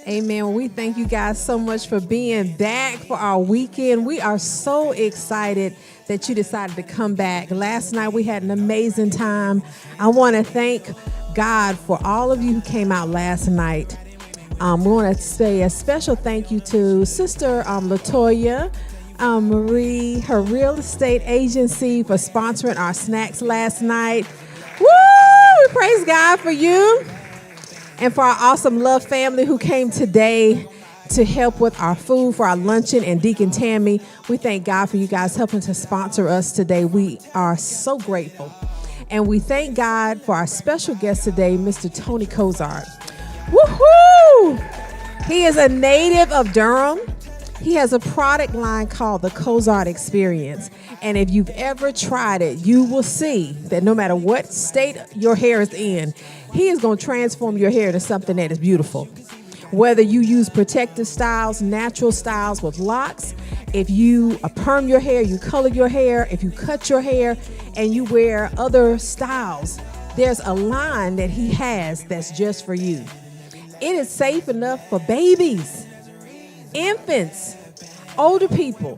Amen. We thank you guys so much for being back for our weekend. We are so excited that you decided to come back. Last night we had an amazing time. I want to thank God for all of you who came out last night. We want to say a special thank you to Sister Latoya Marie, her real estate agency, for sponsoring our snacks last night. Woo! We praise God for you. And for our awesome Love family who came today to help with our food for our luncheon, and Deacon Tammy, we thank God for you guys helping to sponsor us today. We are so grateful. And we thank God for our special guest today, Mr. Tony Cozart. Woohoo! He is a native of Durham. He has a product line called the Cozart Experience. And if you've ever tried it, you will see that no matter what state your hair is in, he is going to transform your hair to something that is beautiful. Whether you use protective styles, natural styles with locks, if you perm your hair, you color your hair, if you cut your hair and you wear other styles, there's a line that he has that's just for you. It is safe enough for babies, infants, older people.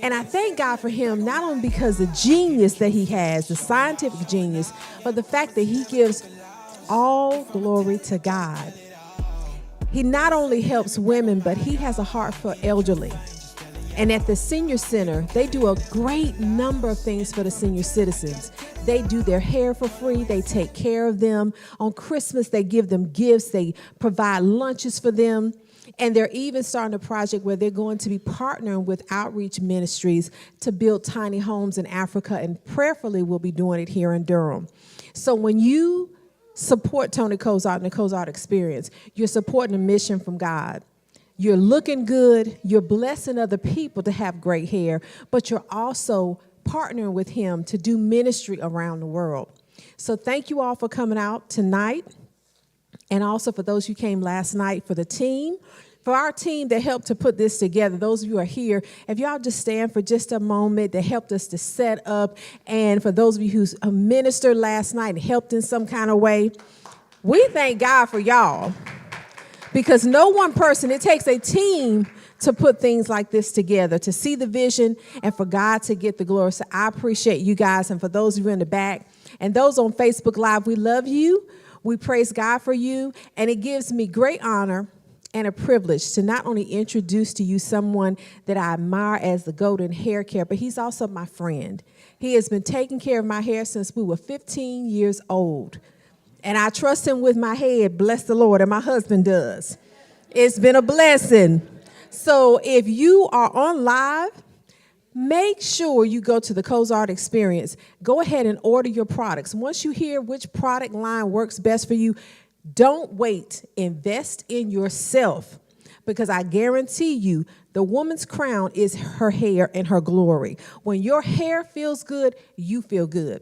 And I thank God for him, not only because the genius that he has, the scientific genius, but the fact that he gives all glory to God. He not only helps women, but he has a heart for elderly. And at the senior center, they do a great number of things for the senior citizens. They do their hair for free. They take care of them. On Christmas, they give them gifts. They provide lunches for them. And they're even starting a project where they're going to be partnering with outreach ministries to build tiny homes in Africa, and prayerfully we'll be doing it here in Durham. So when you support Tony Cozart and the Cozart Experience, you're supporting a mission from God. You're looking good, you're blessing other people to have great hair, but you're also partnering with him to do ministry around the world. So thank you all for coming out tonight, and also for those who came last night, for the team. For our team that helped to put this together, those of you who are here, if y'all just stand for just a moment, that helped us to set up, and for those of you who ministered last night and helped in some kind of way, we thank God for y'all. Because no one person, it takes a team to put things like this together, to see the vision and for God to get the glory. So I appreciate you guys, and for those of you in the back and those on Facebook Live, we love you. We praise God for you, and it gives me great honor and a privilege to not only introduce to you someone that I admire as the golden hair care, but he's also my friend. He has been taking care of my hair since we were 15 years old. And I trust him with my head, bless the Lord, and my husband does. It's been a blessing. So if you are on live, make sure you go to the Cozart Experience. Go ahead and order your products. Once you hear which product line works best for you, don't wait. Invest in yourself, because I guarantee you the woman's crown is her hair and her glory. When your hair feels good, you feel good.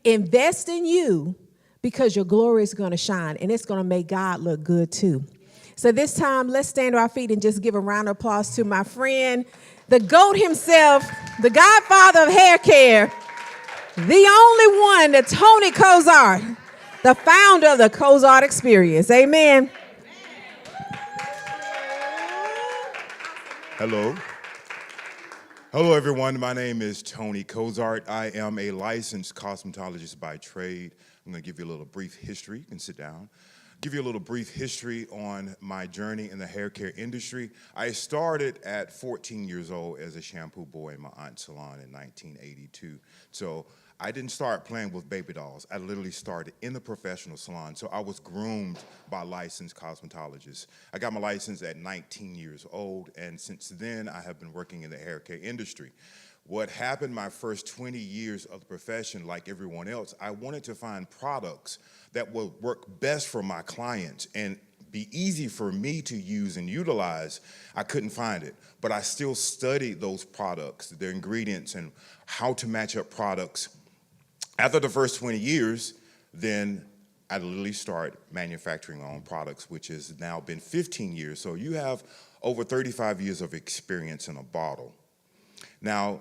Invest in you, because your glory is going to shine, and it's going to make God look good too. So this time, let's stand to our feet and just give a round of applause to my friend, the GOAT himself, the godfather of hair care, the only one, the Tony Cozart, the founder of the Cozart Experience. Amen. Hello. Hello, everyone. My name is Tony Cozart. I am a licensed cosmetologist by trade. I'm going to give you a little brief history. You can sit down. Give you a little brief history on my journey in the hair care industry. I started at 14 years old as a shampoo boy in my aunt's salon in 1982. So I didn't start playing with baby dolls. I literally started in the professional salon. So I was groomed by licensed cosmetologists. I got my license at 19 years old, and since then I have been working in the hair care industry. What happened my first 20 years of the profession, like everyone else, I wanted to find products that would work best for my clients and be easy for me to use and utilize. I couldn't find it, but I still studied those products, their ingredients, and how to match up products. After the first 20 years, then I literally started manufacturing my own products, which has now been 15 years. So you have over 35 years of experience in a bottle. Now,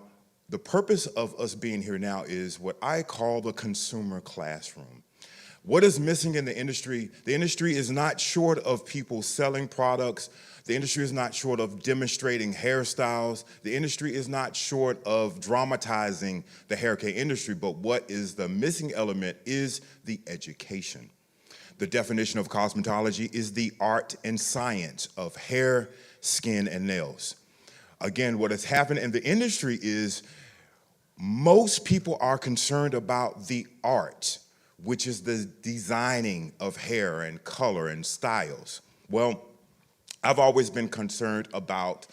the purpose of us being here now is what I call the consumer classroom. What is missing in the industry? The industry is not short of people selling products. The industry is not short of demonstrating hairstyles. The industry is not short of dramatizing the hair care industry, but what is the missing element is the education. The definition of cosmetology is the art and science of hair, skin, and nails. Again, what has happened in the industry is most people are concerned about the art, which is the designing of hair and color and styles. Well, I've always been concerned about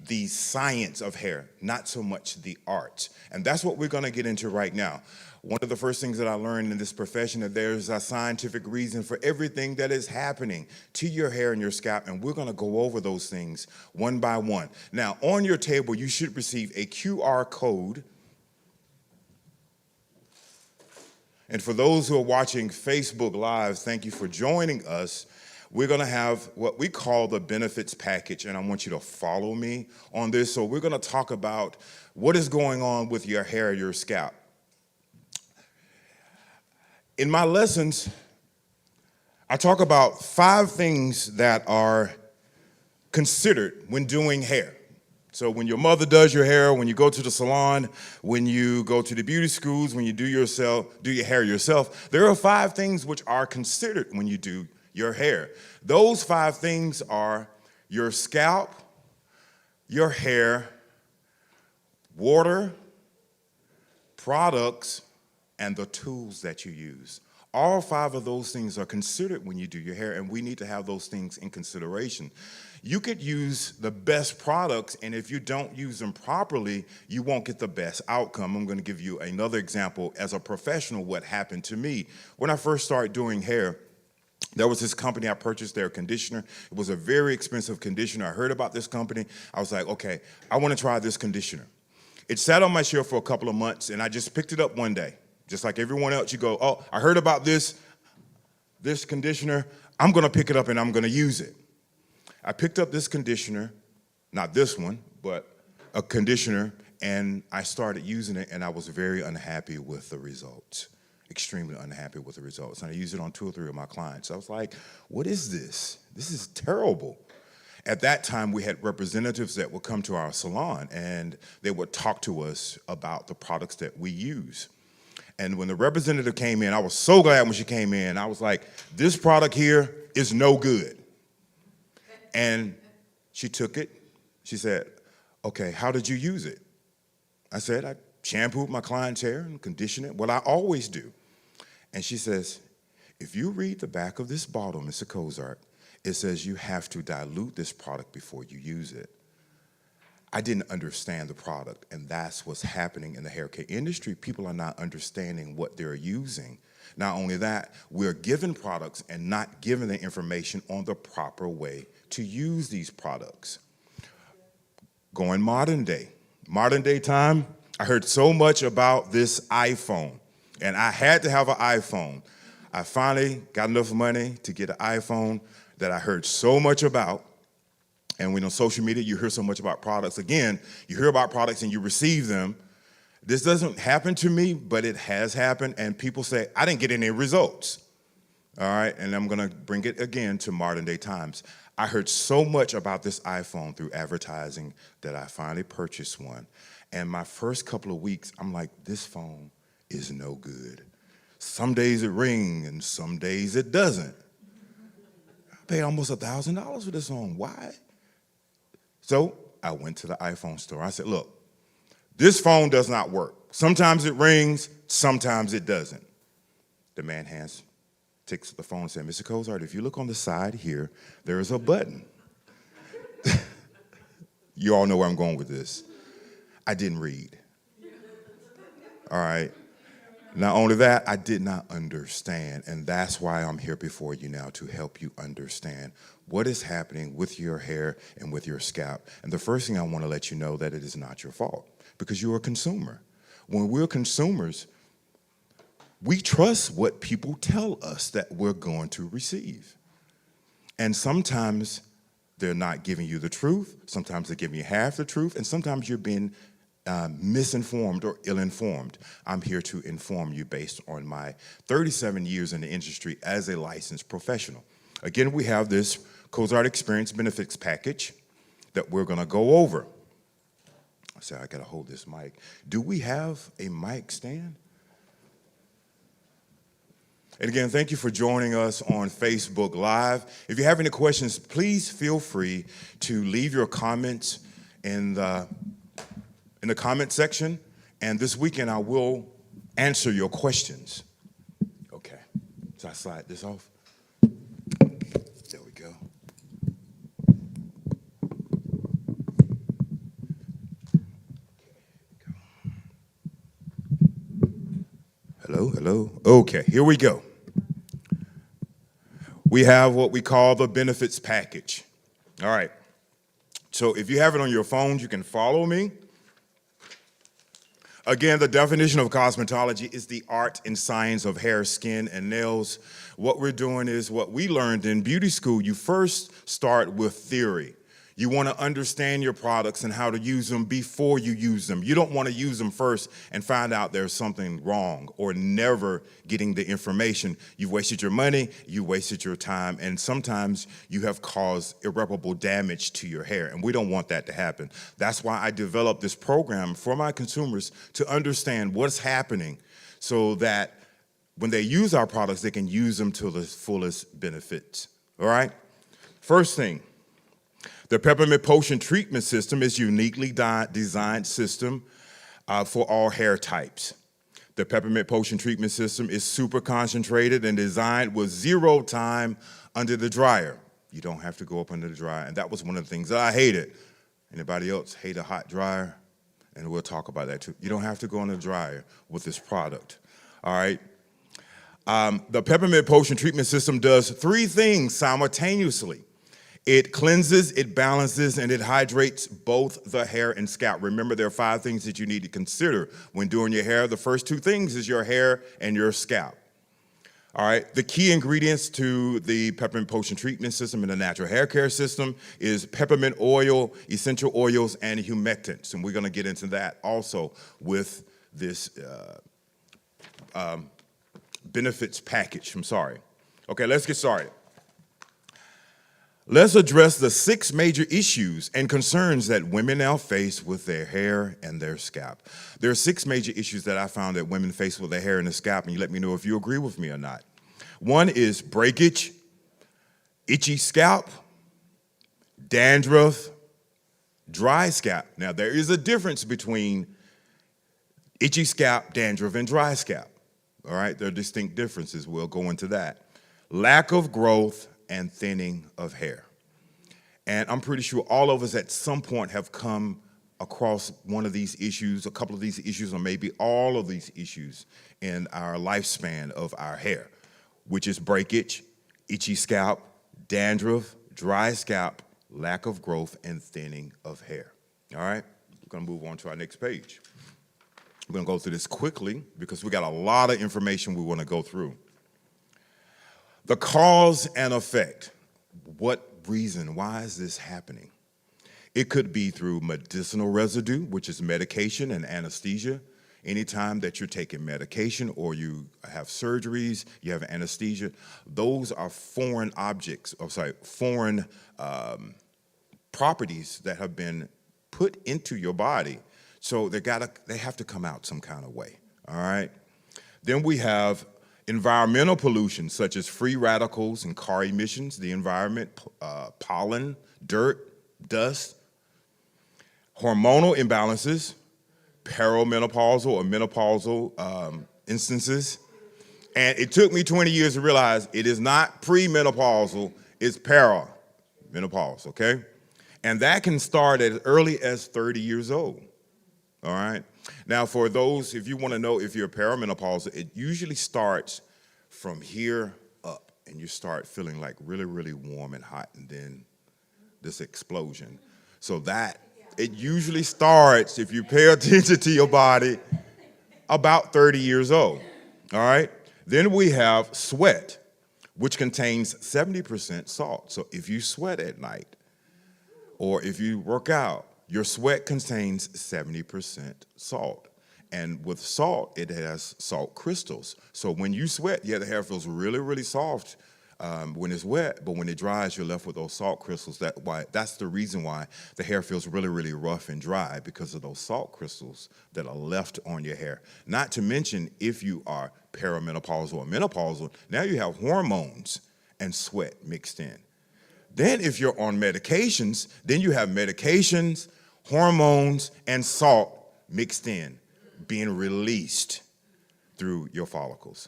the science of hair, not so much the art. And that's what we're gonna get into right now. One of the first things that I learned in this profession that there's a scientific reason for everything that is happening to your hair and your scalp, and we're gonna go over those things one by one. Now, on your table, you should receive a QR code. And for those who are watching Facebook Live, thank you for joining us. We're gonna have what we call the benefits package, and I want you to follow me on this. So we're gonna talk about what is going on with your hair, your scalp. In my lessons, I talk about 5 things that are considered when doing hair. So when your mother does your hair, when you go to the salon, when you go to the beauty schools, when you do your hair yourself, there are 5 things which are considered when you do your hair. Those 5 things are your scalp, your hair, water, products, and the tools that you use. All 5 of those things are considered when you do your hair, and we need to have those things in consideration. You could use the best products, and if you don't use them properly, you won't get the best outcome. I'm gonna give you another example as a professional, what happened to me. When I first started doing hair, there was this company, I purchased their conditioner. It was a very expensive conditioner. I heard about this company. I was like, okay, I wanna try this conditioner. It sat on my shelf for a couple of months, and I just picked it up one day. Just like everyone else, you go, oh, I heard about this conditioner. I'm gonna pick it up and I'm gonna use it. I picked up this conditioner, not this one, but a conditioner, and I started using it, and I was very unhappy with the results, extremely unhappy with the results. And I used it on 2 or 3 of my clients. I was like, what is this? This is terrible. At that time, we had representatives that would come to our salon, and they would talk to us about the products that we use. And when the representative came in, I was so glad when she came in. I was like, this product here is no good. And she took it. She said, okay, how did you use it? I said, I shampooed my client's hair and conditioned it, what I always do. And she says, if you read the back of this bottle, Mr. Cozart, it says you have to dilute this product before you use it. I didn't understand the product, and that's what's happening in the hair care industry. People are not understanding what they're using. Not only that, we're given products and not given the information on the proper way to use these products. Going modern day time, I heard so much about this iPhone, and I had to have an iPhone. I finally got enough money to get an iPhone that I heard so much about. And when on social media, you hear so much about products. Again, you hear about products and you receive them. This doesn't happen to me, but it has happened. And people say, I didn't get any results. All right, and I'm gonna bring it again to modern day times. I heard so much about this iPhone through advertising that I finally purchased one. And my first couple of weeks, I'm like, this phone is no good. Some days it rings and some days it doesn't. I paid almost $1,000 for this phone. Why? So I went to the iPhone store. I said, look, this phone does not work. Sometimes it rings, sometimes it doesn't. The man takes the phone and said, Mr. Cozart, if you look on the side here, there is a button. You all know where I'm going with this. I didn't read. All right. Not only that, I did not understand, and that's why I'm here before you now to help you understand what is happening with your hair and with your scalp. And the first thing I want to let you know that it is not your fault because you're a consumer. When we're consumers, we trust what people tell us that we're going to receive. And sometimes they're not giving you the truth, sometimes they're giving you half the truth, and sometimes you're being misinformed or ill-informed. I'm here to inform you based on my 37 years in the industry as a licensed professional. Again, we have this Cozart Experience Benefits Package that we're going to go over. So I got to hold this mic. Do we have a mic stand? And again, thank you for joining us on Facebook Live. If you have any questions, please feel free to leave your comments in the comment section. And this weekend, I will answer your questions. Okay, so I slide this off. There we go. Hello, hello. Okay, here we go. We have what we call the benefits package. All right. So if you have it on your phones, you can follow me. Again, the definition of cosmetology is the art and science of hair, skin, and nails. What we're doing is what we learned in beauty school. You first start with theory. You want to understand your products and how to use them before you use them. You don't want to use them first and find out there's something wrong or never getting the information. You've wasted your money, you wasted your time, and sometimes you have caused irreparable damage to your hair, and we don't want that to happen. That's why I developed this program for my consumers to understand what's happening so that when they use our products, they can use them to the fullest benefits. All right? First thing, the Peppermint Potion Treatment System is a uniquely designed system for all hair types. The Peppermint Potion Treatment System is super concentrated and designed with 0 time under the dryer. You don't have to go up under the dryer, and that was one of the things that I hated. Anybody else hate a hot dryer? And we'll talk about that too. You don't have to go under the dryer with this product, all right? The Peppermint Potion Treatment System does 3 things simultaneously. It cleanses, it balances, and it hydrates both the hair and scalp. Remember, there are 5 things that you need to consider when doing your hair. The first 2 things is your hair and your scalp. All right, the key ingredients to the Peppermint Potion Treatment System and the Natural Hair Care System is peppermint oil, essential oils, and humectants. And we're gonna get into that also with this benefits package, I'm sorry. Okay, let's get started. Let's address the 6 major issues and concerns that women now face with their hair and their scalp. There are 6 major issues that I found that women face with their hair and their scalp, and you let me know if you agree with me or not. One is breakage, itchy scalp, dandruff, dry scalp. Now, there is a difference between itchy scalp, dandruff, and dry scalp. All right, there are distinct differences. We'll go into that. Lack of growth and thinning of hair. And I'm pretty sure all of us at some point have come across one of these issues, a couple of these issues, or maybe all of these issues in our lifespan of our hair, which is breakage, itchy scalp, dandruff, dry scalp, lack of growth, and thinning of hair. All right, we're gonna move on to our next page. We're gonna go through this quickly because we got a lot of information we wanna go through. The cause and effect. What reason? Why is this happening? It could be through medicinal residue, which is medication and anesthesia. Anytime that you're taking medication or you have surgeries, you have anesthesia, those are foreign objects, foreign properties that have been put into your body. So they have to come out some kind of way, all right? Then we have environmental pollution, such as free radicals and car emissions, the environment, pollen, dirt, dust, hormonal imbalances, perimenopausal or menopausal instances. And it took me 20 years to realize it is not premenopausal, it's perimenopausal, okay? And that can start as early as 30 years old, all right? Now, for those, if you want to know if you're perimenopausal, it usually starts from here up, and you start feeling like really, really warm and hot, and then this explosion. So that, it usually starts, if you pay attention to your body, about 30 years old, all right? Then we have sweat, which contains 70% salt. So if you sweat at night, or if you work out, your sweat contains 70% salt. And with salt, it has salt crystals. So when you sweat, yeah, the hair feels really, really soft when it's wet, but when it dries, you're left with those salt crystals. That's the reason why the hair feels really, really rough and dry, because of those salt crystals that are left on your hair. Not to mention, if you are perimenopausal or menopausal, now you have hormones and sweat mixed in. Then if you're on medications, then you have medications, hormones, and salt mixed in, being released through your follicles,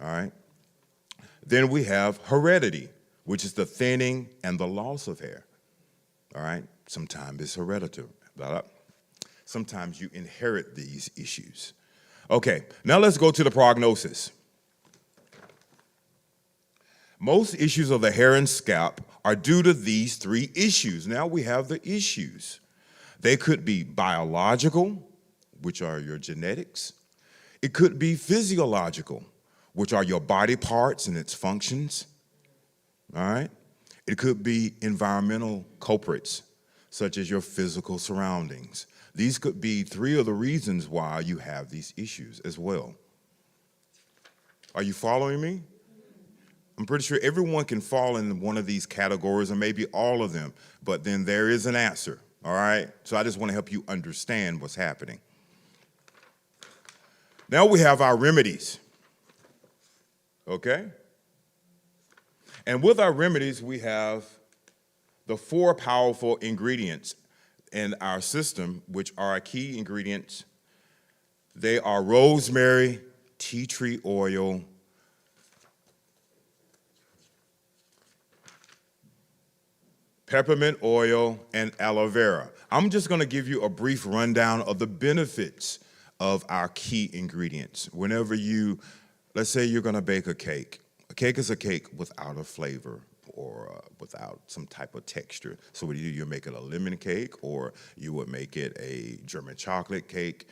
all right? Then we have heredity, which is the thinning and the loss of hair, all right? Sometimes it's hereditary. Sometimes you inherit these issues. Okay, now let's go to the prognosis. Most issues of the hair and scalp are due to these three issues. Now we have the issues. They could be biological, which are your genetics. It could be physiological, which are your body parts and its functions, all right? It could be environmental culprits, such as your physical surroundings. These could be three of the reasons why you have these issues as well. Are you following me? I'm pretty sure everyone can fall in one of these categories, or maybe all of them, but then there is an answer, all right? So I just want to help you understand what's happening. Now we have our remedies, okay? And with our remedies, we have the 4 powerful ingredients in our system, which are our key ingredients. They are rosemary, tea tree oil, peppermint oil, and aloe vera. I'm just going to give you a brief rundown of the benefits of our key ingredients. Whenever let's say you're going to bake a cake. A cake is a cake without a flavor or without some type of texture. So what you make it a lemon cake, or you would make it a German chocolate cake.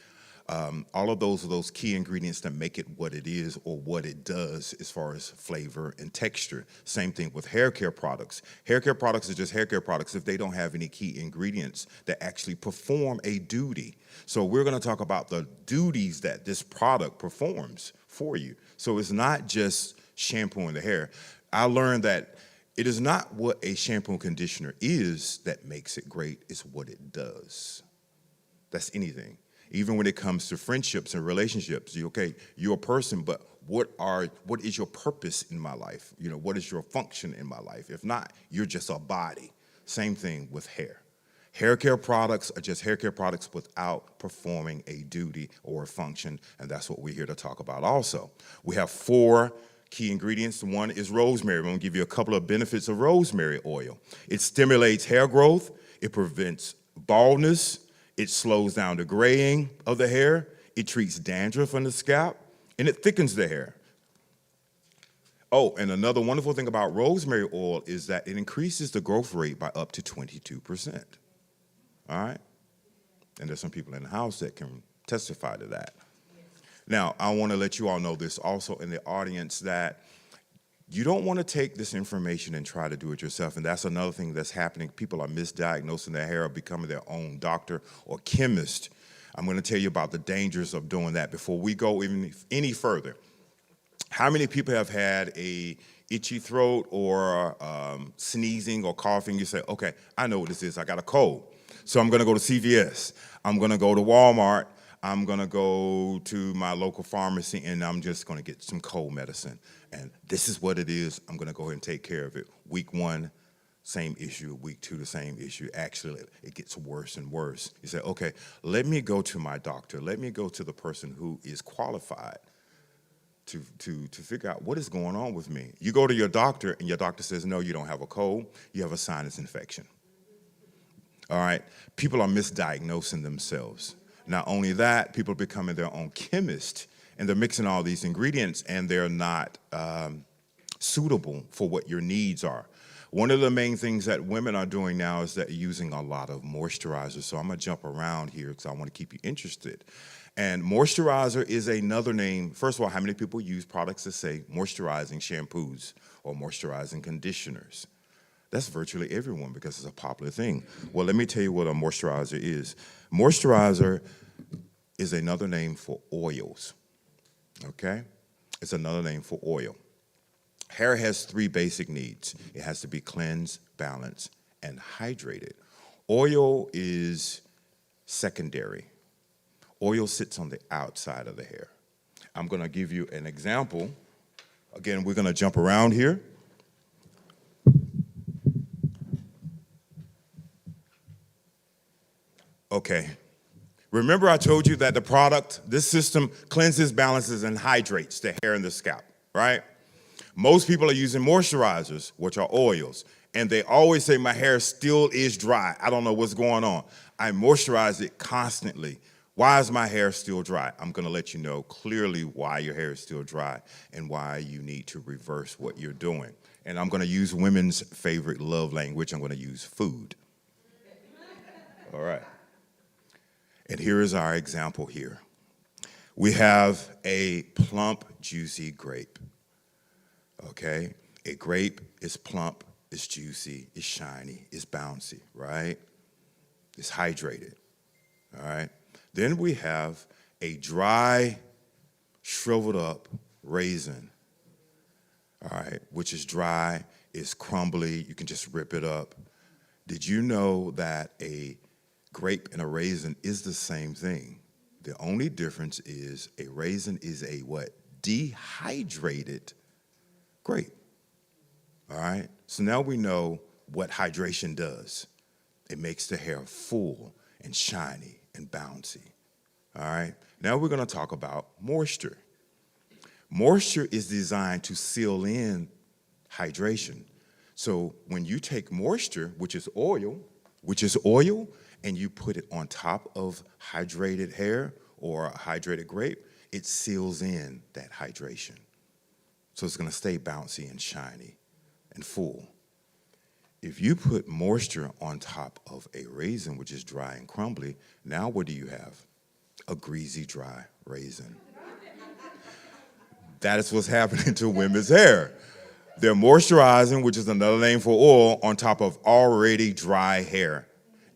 All of those are those key ingredients that make it what it is or what it does as far as flavor and texture. Same thing with hair care products. Hair care products are just hair care products if they don't have any key ingredients that actually perform a duty. So we're going to talk about the duties that this product performs for you. So it's not just shampooing the hair. I learned that it is not what a shampoo and conditioner is that makes it great, it's what it does. That's anything. Even when it comes to friendships and relationships, you're a person, but what is your purpose in my life? What is your function in my life? If not, you're just a body. Same thing with hair. Hair care products are just hair care products without performing a duty or a function, and that's what we're here to talk about also. We have 4 key ingredients. One is rosemary. I'm going to give you a couple of benefits of rosemary oil. It stimulates hair growth. It prevents baldness. It slows down the graying of the hair. It treats dandruff on the scalp, and it thickens the hair. Oh, and another wonderful thing about rosemary oil is that it increases the growth rate by up to 22%. All right? And there's some people in the house that can testify to that. Now, I want to let you all know this also in the audience, that you don't want to take this information and try to do it yourself. And that's another thing that's happening. People are misdiagnosing their hair or becoming their own doctor or chemist. I'm going to tell you about the dangers of doing that before we go even any further. How many people have had a itchy throat or sneezing or coughing? You say, okay, I know what this is. I got a cold. So I'm going to go to CVS. I'm going to go to Walmart. I'm going to go to my local pharmacy, and I'm just going to get some cold medicine. And this is what it is. I'm going to go ahead and take care of it. Week 1, same issue. Week 2, the same issue. Actually, it gets worse and worse. You say, okay, let me go to my doctor. Let me go to the person who is qualified to figure out what is going on with me. You go to your doctor, and your doctor says, no, you don't have a cold. You have a sinus infection. All right? People are misdiagnosing themselves. Not only that, people are becoming their own chemist, and they're mixing all these ingredients, and they're not suitable for what your needs are. One of the main things that women are doing now is that they're using a lot of moisturizer. So I'm going to jump around here because I want to keep you interested. And moisturizer is another name. First of all, how many people use products that say moisturizing shampoos or moisturizing conditioners? That's virtually everyone because it's a popular thing. Well, let me tell you what a moisturizer is. Moisturizer is another name for oils, okay? It's another name for oil. Hair has three basic needs. It has to be cleansed, balanced, and hydrated. Oil is secondary. Oil sits on the outside of the hair. I'm going to give you an example. Again, we're going to jump around here. Okay. Remember I told you that the product, this system cleanses, balances, and hydrates the hair and the scalp, right? Most people are using moisturizers, which are oils, and they always say my hair still is dry. I don't know what's going on. I moisturize it constantly. Why is my hair still dry? I'm going to let you know clearly why your hair is still dry and why you need to reverse what you're doing. And I'm going to use women's favorite love language. I'm going to use food. All right. And here is our example here. We have a plump, juicy grape. Okay? A grape is plump, it's juicy, it's shiny, it's bouncy, right? It's hydrated. All right? Then we have a dry, shriveled up raisin, all right, which is dry, it's crumbly, you can just rip it up. Did you know that a grape and a raisin is the same thing? The only difference is a raisin is a what? Dehydrated grape, all right? So now we know what hydration does. It makes the hair full and shiny and bouncy, all right? Now we're going to talk about moisture. Moisture is designed to seal in hydration. So when you take moisture, which is oil, and you put it on top of hydrated hair or a hydrated grape, it seals in that hydration. So it's going to stay bouncy and shiny and full. If you put moisture on top of a raisin, which is dry and crumbly, now what do you have? A greasy, dry raisin. That is what's happening to women's hair. They're moisturizing, which is another name for oil, on top of already dry hair.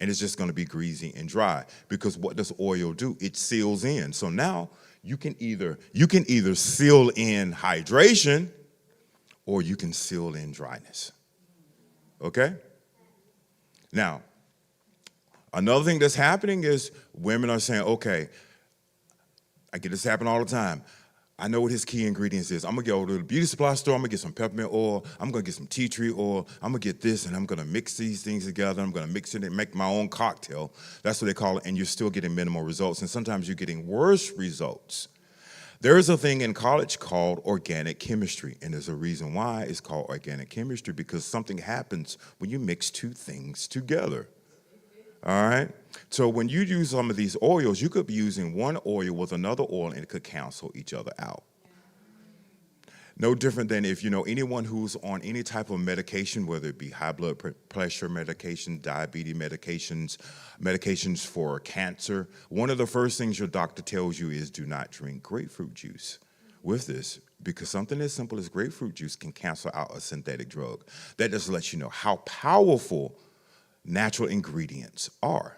And it's just going to be greasy and dry. Because what does oil do? It seals in. So now you can either seal in hydration or you can seal in dryness. Okay? Now, another thing that's happening is women are saying, okay, I get this happen all the time. I know what his key ingredients is. I'm going to go to the beauty supply store. I'm going to get some peppermint oil. I'm going to get some tea tree oil. I'm going to get this, and I'm going to mix these things together. I'm going to mix it and make my own cocktail. That's what they call it, and you're still getting minimal results, and sometimes you're getting worse results. There is a thing in college called organic chemistry, and there's a reason why it's called organic chemistry, because something happens when you mix two things together. All right? So when you use some of these oils, you could be using one oil with another oil, and it could cancel each other out. No different than if you know anyone who's on any type of medication, whether it be high blood pressure medication, diabetes medications, medications for cancer. One of the first things your doctor tells you is do not drink grapefruit juice with this, because something as simple as grapefruit juice can cancel out a synthetic drug. That just lets you know how powerful natural ingredients are.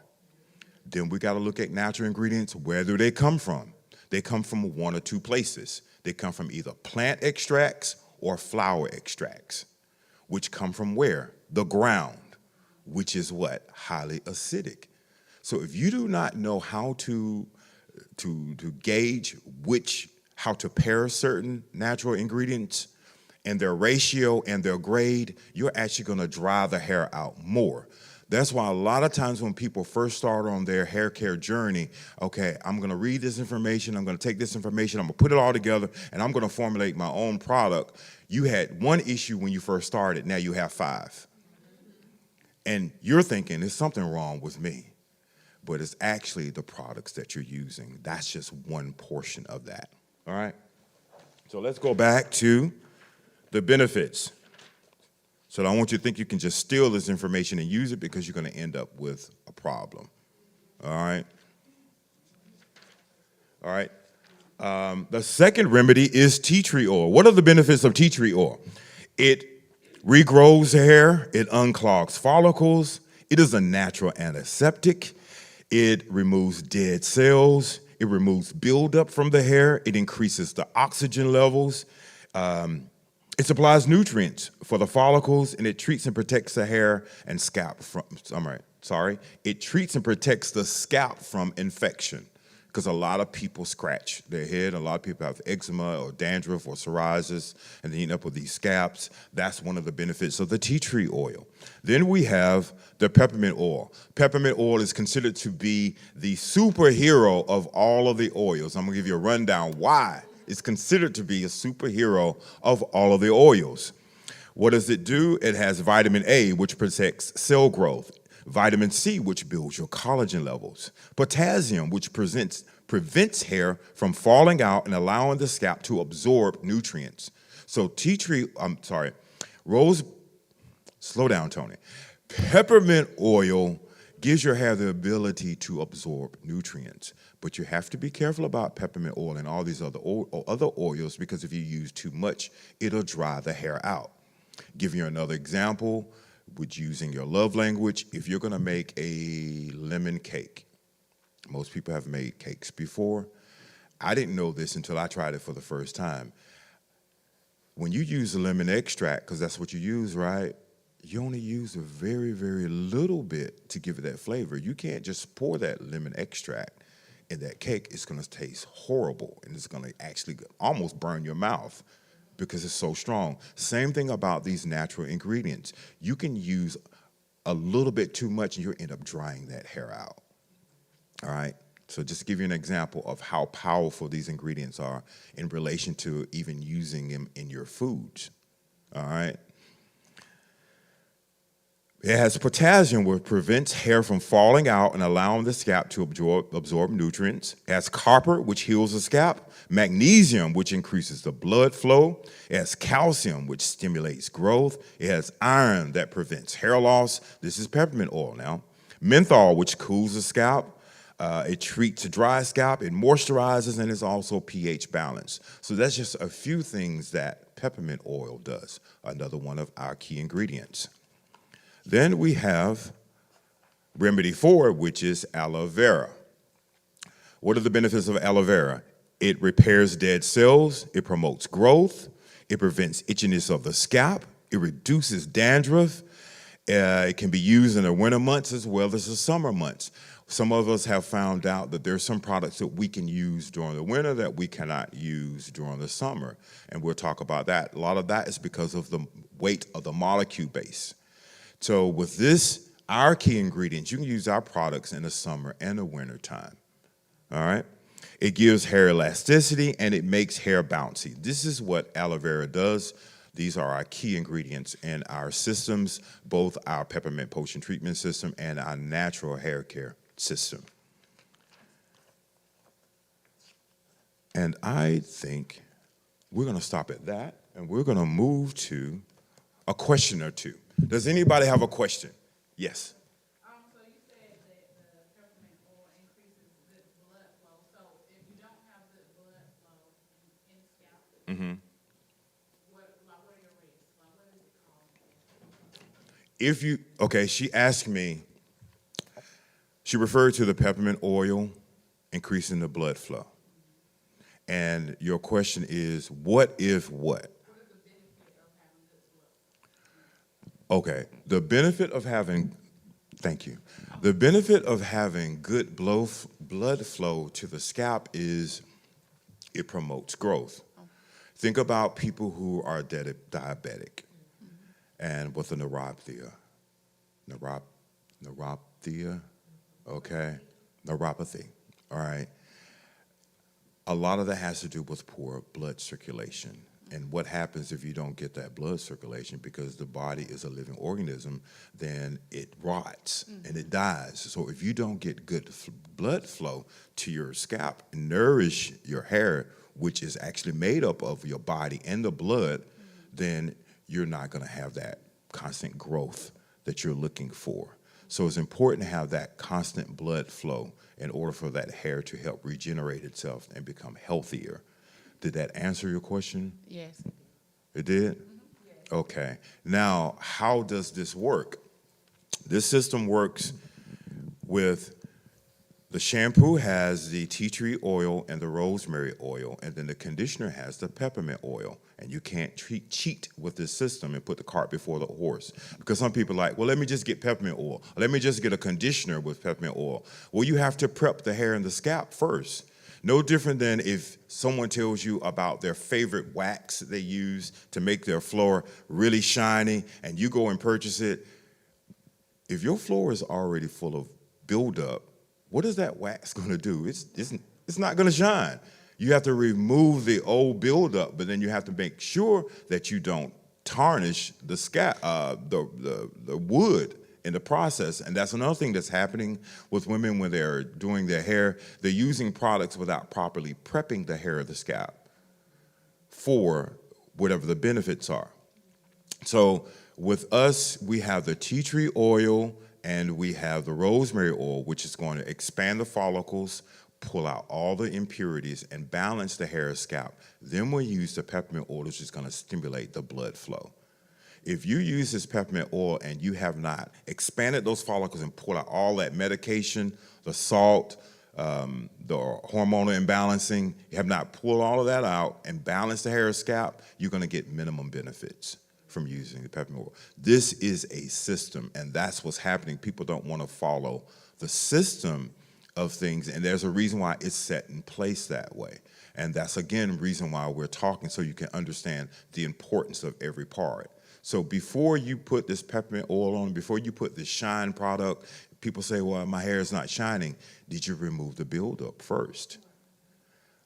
Then we got to look at natural ingredients. Where do they come from? They come from one or two places. They come from either plant extracts or flower extracts, which come from where? The ground, which is what? Highly acidic. So if you do not know how to gauge how to pair certain natural ingredients and their ratio and their grade, you're actually going to dry the hair out more. That's why a lot of times when people first start on their hair care journey, okay, I'm going to read this information, I'm going to take this information, I'm going to put it all together, and I'm going to formulate my own product. You had one issue when you first started, now you have 5. And you're thinking, there's something wrong with me. But it's actually the products that you're using. That's just one portion of that, all right? So let's go back to the benefits. So I don't want you to think you can just steal this information and use it, because you're going to end up with a problem. All right? All right. The second remedy is tea tree oil. What are the benefits of tea tree oil? It regrows the hair, it unclogs follicles, it is a natural antiseptic, it removes dead cells, it removes buildup from the hair, it increases the oxygen levels, it supplies nutrients for the follicles, and it treats and protects the hair and scalp from, it treats and protects the scalp from infection. Because a lot of people scratch their head, a lot of people have eczema or dandruff or psoriasis, and they end up with these scabs. That's one of the benefits of the tea tree oil. Then we have the peppermint oil. Peppermint oil is considered to be the superhero of all of the oils. I'm gonna give you a rundown why it's considered to be a superhero of all of the oils. What does it do? It has vitamin A, which protects cell growth. Vitamin C, which builds your collagen levels. Potassium, which prevents hair from falling out and allowing the scalp to absorb nutrients. So slow down, Tony. Peppermint oil gives your hair the ability to absorb nutrients. But you have to be careful about peppermint oil and all these other oils, because if you use too much, it'll dry the hair out. Giving you another example, with using your love language, if you're gonna make a lemon cake, most people have made cakes before. I didn't know this until I tried it for the first time. When you use the lemon extract, because that's what you use, right? You only use a very, very little bit to give it that flavor. You can't just pour that lemon extract in that cake. It's gonna taste horrible, and it's gonna actually almost burn your mouth, because it's so strong. Same thing about these natural ingredients. You can use a little bit too much and you'll end up drying that hair out, all right? So just to give you an example of how powerful these ingredients are in relation to even using them in your foods, all right? It has potassium, which prevents hair from falling out and allowing the scalp to absorb nutrients. It has copper, which heals the scalp. Magnesium, which increases the blood flow. It has calcium, which stimulates growth. It has iron that prevents hair loss. This is peppermint oil now. Menthol, which cools the scalp. It treats a dry scalp. It moisturizes, and is also pH balanced. So that's just a few things that peppermint oil does, another one of our key ingredients. Then we have remedy 4, which is aloe vera. What are the benefits of aloe vera? It repairs dead cells, it promotes growth, it prevents itchiness of the scalp, it reduces dandruff. It can be used in the winter months as well as the summer months. Some of us have found out that there's some products that we can use during the winter that we cannot use during the summer, and we'll talk about that. A lot of that is because of the weight of the molecule base. So with this, our key ingredients, you can use our products in the summer and the winter time, all right? It gives hair elasticity, and it makes hair bouncy. This is what aloe vera does. These are our key ingredients in our systems, both our peppermint potion treatment system and our natural hair care system. And I think we're gonna stop at that, and we're gonna move to a question or two. Does anybody have a question? Yes. So you said that the peppermint oil increases the blood flow. So if you don't have good blood flow in the scalp, what are your risks? What is it called? She asked me, she referred to the peppermint oil increasing the blood flow. And your question is, what if what? Okay, the benefit of having, thank you. The benefit of having good blood flow to the scalp is it promotes growth. Think about people who are diabetic and with a neuropathy, all right? A lot of that has to do with poor blood circulation. And what happens if you don't get that blood circulation, because the body is a living organism, then it rots and it dies. So if you don't get good blood flow to your scalp, nourish your hair, which is actually made up of your body and the blood, then you're not gonna have that constant growth that you're looking for. So it's important to have that constant blood flow in order for that hair to help regenerate itself and become healthier. Did that answer your question? Yes. It did? Okay. Now, how does this work? This system works with the shampoo has the tea tree oil and the rosemary oil, and then the conditioner has the peppermint oil. And you can't cheat with this system and put the cart before the horse. Because some people are like, well, let me just get peppermint oil. Let me just get a conditioner with peppermint oil. Well, you have to prep the hair and the scalp first. No different than if someone tells you about their favorite wax that they use to make their floor really shiny, and you go and purchase it. If your floor is already full of buildup, what is that wax going to do? It's not going to shine. You have to remove the old buildup, but then you have to make sure that you don't tarnish the the wood in the process. And that's another thing that's happening with women when they're doing their hair. They're using products without properly prepping the hair of the scalp for whatever the benefits are. So with us, we have the tea tree oil and we have the rosemary oil, which is going to expand the follicles, pull out all the impurities, and balance the hair and scalp. Then we'll use the peppermint oil, which is going to stimulate the blood flow. If you use this peppermint oil and you have not expanded those follicles and pulled out all that medication, the salt, the hormonal imbalancing, you have not pulled all of that out and balanced the hair and scalp, you're going to get minimum benefits from using the peppermint oil. This is a system, and that's what's happening. People don't want to follow the system of things, and there's a reason why it's set in place that way. And that's, again, the reason why we're talking, so you can understand the importance of every part. So before you put this peppermint oil on, before you put this shine product, people say, well, my hair is not shining. Did you remove the buildup first?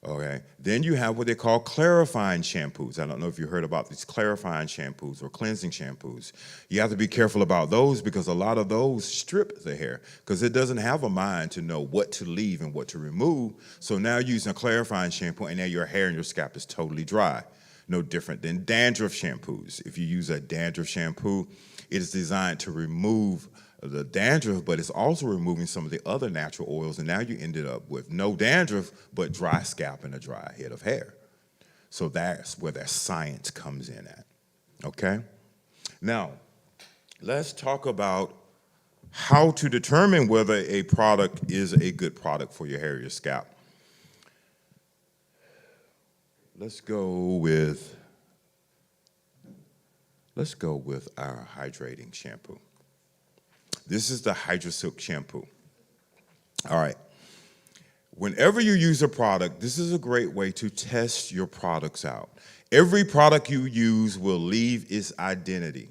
Okay. Then you have what they call clarifying shampoos. I don't know if you heard about these clarifying shampoos or cleansing shampoos. You have to be careful about those because a lot of those strip the hair because it doesn't have a mind to know what to leave and what to remove. So now you're using a clarifying shampoo and now your hair and your scalp is totally dry. No different than dandruff shampoos. If you use a dandruff shampoo, it is designed to remove the dandruff, but it's also removing some of the other natural oils, and now you ended up with no dandruff, but dry scalp and a dry head of hair. So that's where that science comes in at, okay? Now, let's talk about how to determine whether a product is a good product for your hair or your scalp. Let's go with our hydrating shampoo. This is the Hydro Silk shampoo. All right. Whenever you use a product, this is a great way to test your products out. Every product you use will leave its identity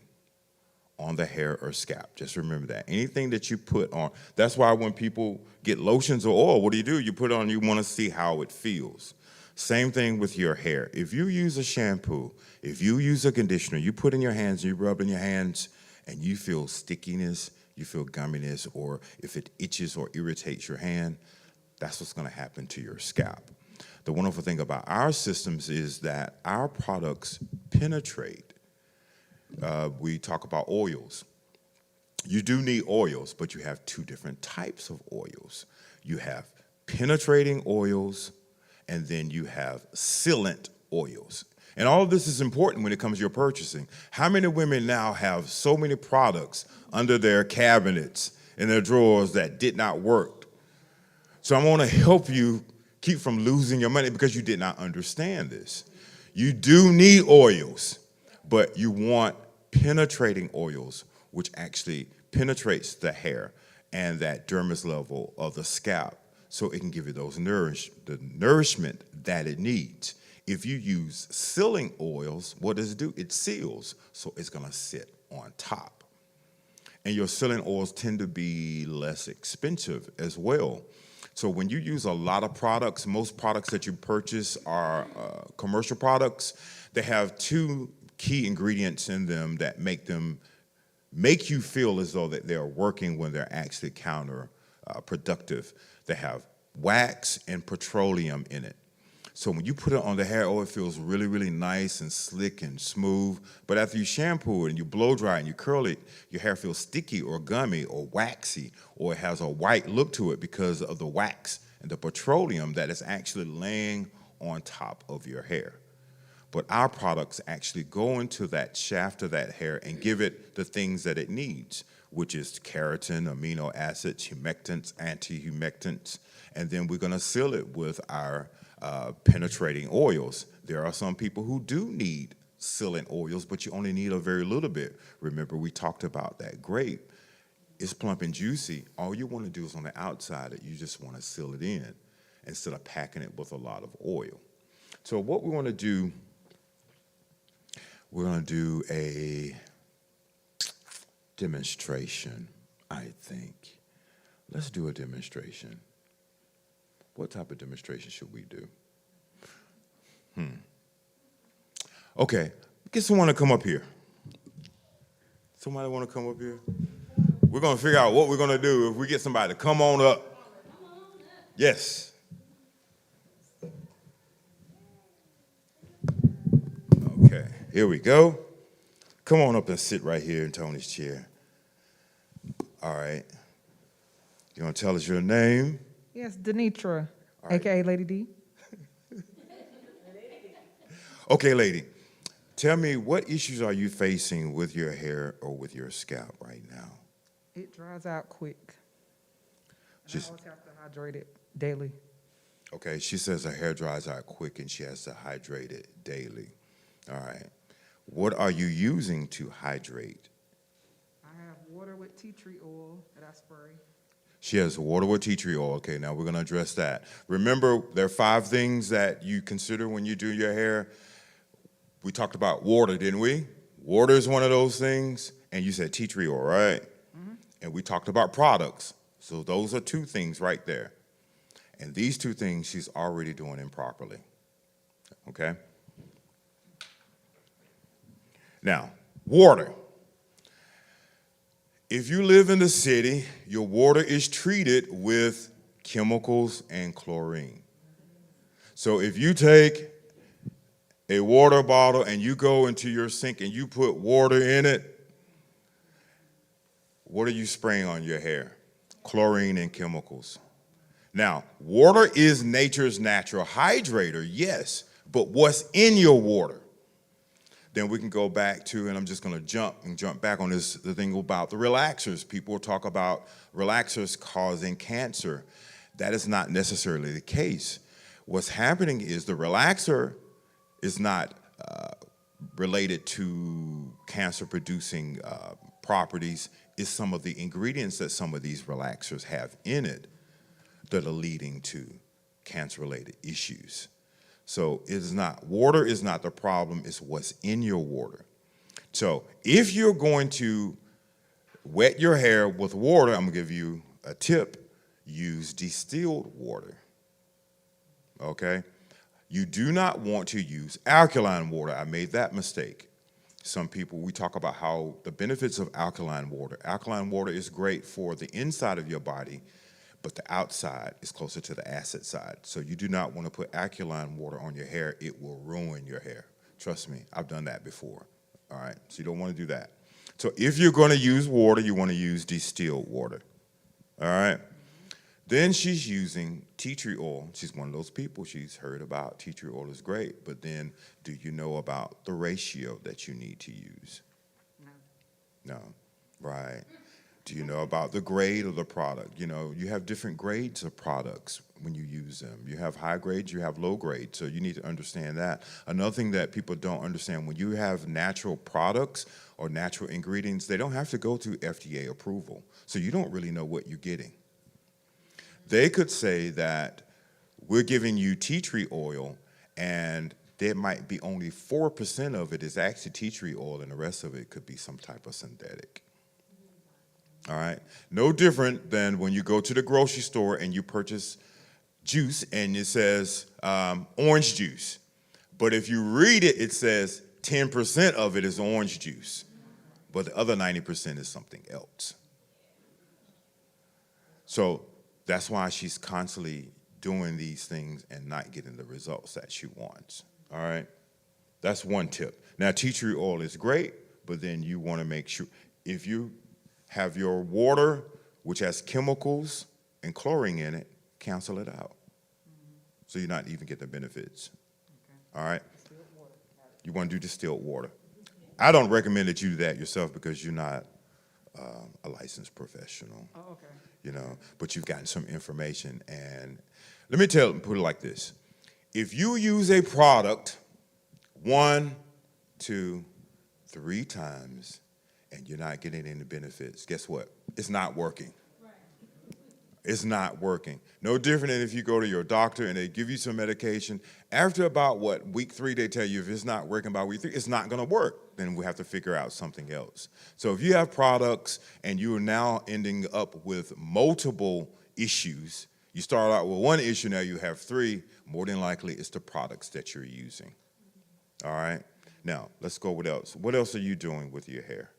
on the hair or scalp. Just remember that. Anything that you put on, that's why when people get lotions or oil, what do? You put it on, you want to see how it feels. Same thing with your hair. If you use a shampoo, if you use a conditioner, you put in your hands, you rub in your hands, and you feel stickiness, you feel gumminess, or if it itches or irritates your hand, that's what's going to happen to your scalp. The wonderful thing about our systems is that our products penetrate. We talk about oils. You do need oils, but you have two different types of oils. You have penetrating oils, and then you have sealant oils. And all of this is important when it comes to your purchasing. How many women now have so many products under their cabinets in their drawers that did not work? So I want to help you keep from losing your money because you did not understand this. You do need oils, but you want penetrating oils, which actually penetrates the hair and that dermis level of the scalp so it can give you those the nourishment that it needs. If you use sealing oils, what does it do? It seals, so it's going to sit on top. And your sealing oils tend to be less expensive as well. So when you use a lot of products, most products that you purchase are commercial products. They have two key ingredients in them that make you feel as though that they're working when they're actually counterproductive. They have wax and petroleum in it. So when you put it on the hair, it feels really, really nice and slick and smooth. But after you shampoo it and you blow dry and you curl it, your hair feels sticky or gummy or waxy, or it has a white look to it because of the wax and the petroleum that is actually laying on top of your hair. But our products actually go into that shaft of that hair and give it the things that it needs, which is keratin, amino acids, humectants, anti-humectants, and then we're going to seal it with our penetrating oils. There are some people who do need sealing oils, but you only need a very little bit. Remember, we talked about that grape. It's plump and juicy. All you want to do is on the outside, you just want to seal it in instead of packing it with a lot of oil. So what we want to do, we're going to do a demonstration, I think. Let's do a demonstration. What type of demonstration should we do? Okay, get someone to come up here. Somebody want to come up here? We're going to figure out what we're going to do if we get somebody to come on up. Yes. Okay, here we go. Come on up and sit right here in Tony's chair. All right. You want to tell us your name? Yes, Denitra, right. a.k.a. Lady D. Okay, lady, tell me, what issues are you facing with your hair or with your scalp right now? It dries out quick. I Just- always have to hydrate it daily. Okay, she says her hair dries out quick and she has to hydrate it daily. All right. What are you using to hydrate? I have water with tea tree oil that I spray. She has water with tea tree oil. Okay, now we're going to address that. Remember, there are 5 things that you consider when you do your hair. We talked about water, didn't we? Water is one of those things. And you said tea tree oil, right? Mm-hmm. And we talked about products. So those are 2 things right there. And these 2 things she's already doing improperly. Okay? Now, water. If you live in the city, your water is treated with chemicals and chlorine. So if you take a water bottle and you go into your sink and you put water in it, what are you spraying on your hair? Chlorine and chemicals. Now, water is nature's natural hydrator, yes, but what's in your water? Then we can go back to, and I'm just going to jump back on this, the thing about the relaxers. People talk about relaxers causing cancer. That is not necessarily the case. What's happening is the relaxer is not related to cancer-producing properties. It's some of the ingredients that some of these relaxers have in it that are leading to cancer-related issues. So water is not the problem, it's what's in your water. So if you're going to wet your hair with water, I'm gonna give you a tip, use distilled water, okay? You do not want to use alkaline water. I made that mistake. Some people, we talk about how the benefits of alkaline water. Alkaline water is great for the inside of your body, but the outside is closer to the acid side. So you do not want to put alkaline water on your hair. It will ruin your hair. Trust me, I've done that before. All right, so you don't want to do that. So if you're going to use water, you want to use distilled water. All right? Then she's using tea tree oil. She's one of those people. She's heard about tea tree oil is great, but then do you know about the ratio that you need to use? No. No, right. Do you know about the grade of the product? You know, you have different grades of products when you use them. You have high grades, you have low grades, so you need to understand that. Another thing that people don't understand, when you have natural products or natural ingredients, they don't have to go through FDA approval, so you don't really know what you're getting. They could say that we're giving you tea tree oil, and there might be only 4% of it is actually tea tree oil, and the rest of it could be some type of synthetic. All right? No different than when you go to the grocery store and you purchase juice and it says orange juice. But if you read it, it says 10% of it is orange juice, but the other 90% is something else. So that's why she's constantly doing these things and not getting the results that she wants. All right? That's one tip. Now, tea tree oil is great, but then you want to make sure if you have your water, which has chemicals and chlorine in it, cancel it out. So you're not even getting the benefits. Okay. All right? You want to do distilled water. I don't recommend that you do that yourself because you're not a licensed professional, Oh, okay. you know, but you've gotten some information. And let me put it like this. If you use a product 1, 2, 3 times and you're not getting any benefits, guess what? It's not working. It's not working. No different than if you go to your doctor and they give you some medication. After about, week 3, they tell you if it's not working by week 3, it's not going to work. Then we have to figure out something else. So if you have products and you are now ending up with multiple issues, you start out with 1 issue, now you have 3, more than likely it's the products that you're using. All right? Now, let's go with else. What else are you doing with your hair?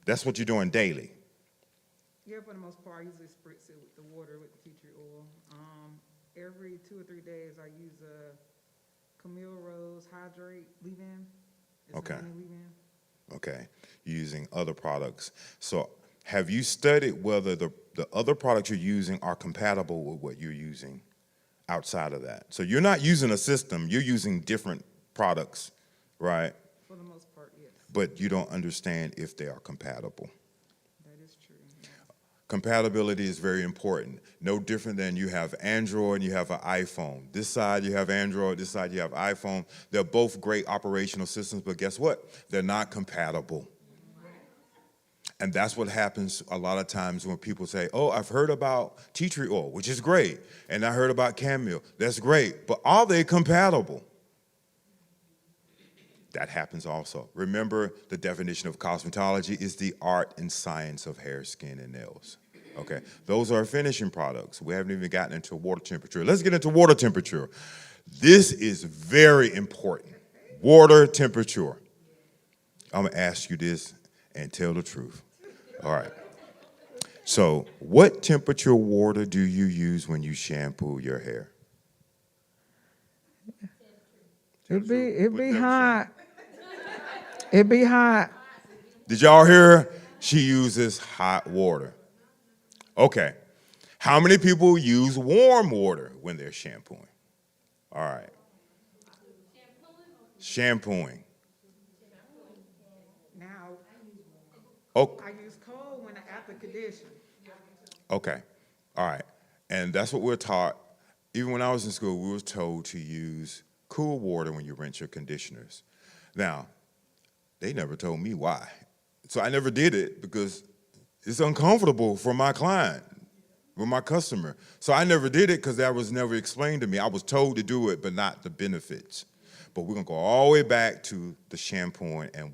That's what you're doing daily. Yeah, for the most part, I usually spritz it with the water with the tea tree oil. Every 2 or 3 days, I use a Camille Rose Hydrate leave-in. Okay. Leave-in. Okay. You're using other products. So have you studied whether the other products you're using are compatible with what you're using outside of that? So you're not using a system, you're using different products, right? For the most part, yes. But you don't understand if they are compatible. That is true. Yes. Compatibility is very important. No different than you have Android and you have an iPhone. This side you have Android, this side you have iPhone. They're both great operational systems, but guess what? They're not compatible. And that's what happens a lot of times when people say, oh, I've heard about tea tree oil, which is great, and I heard about chamomile. That's great, but are they compatible? That happens also. Remember, the definition of cosmetology is the art and science of hair, skin, and nails. Okay, those are finishing products. We haven't even gotten into water temperature. Let's get into water temperature. This is very important. Water temperature. I'm gonna ask you this and tell the truth. All right. So, what temperature water do you use when you shampoo your hair? It be hot. It be hot. Did y'all hear? She uses hot water. Okay. How many people use warm water when they're shampooing? All right. Shampooing. Now, Oh, I use cold when I after condition. okay. All right. And that's what we're taught. Even when I was in school, we were told to use cool water when you rinse your conditioners. Now, they never told me why. So I never did it because it's uncomfortable for my client, for my customer. So I never did it because that was never explained to me. I was told to do it, but not the benefits. But we're gonna go all the way back to the shampooing and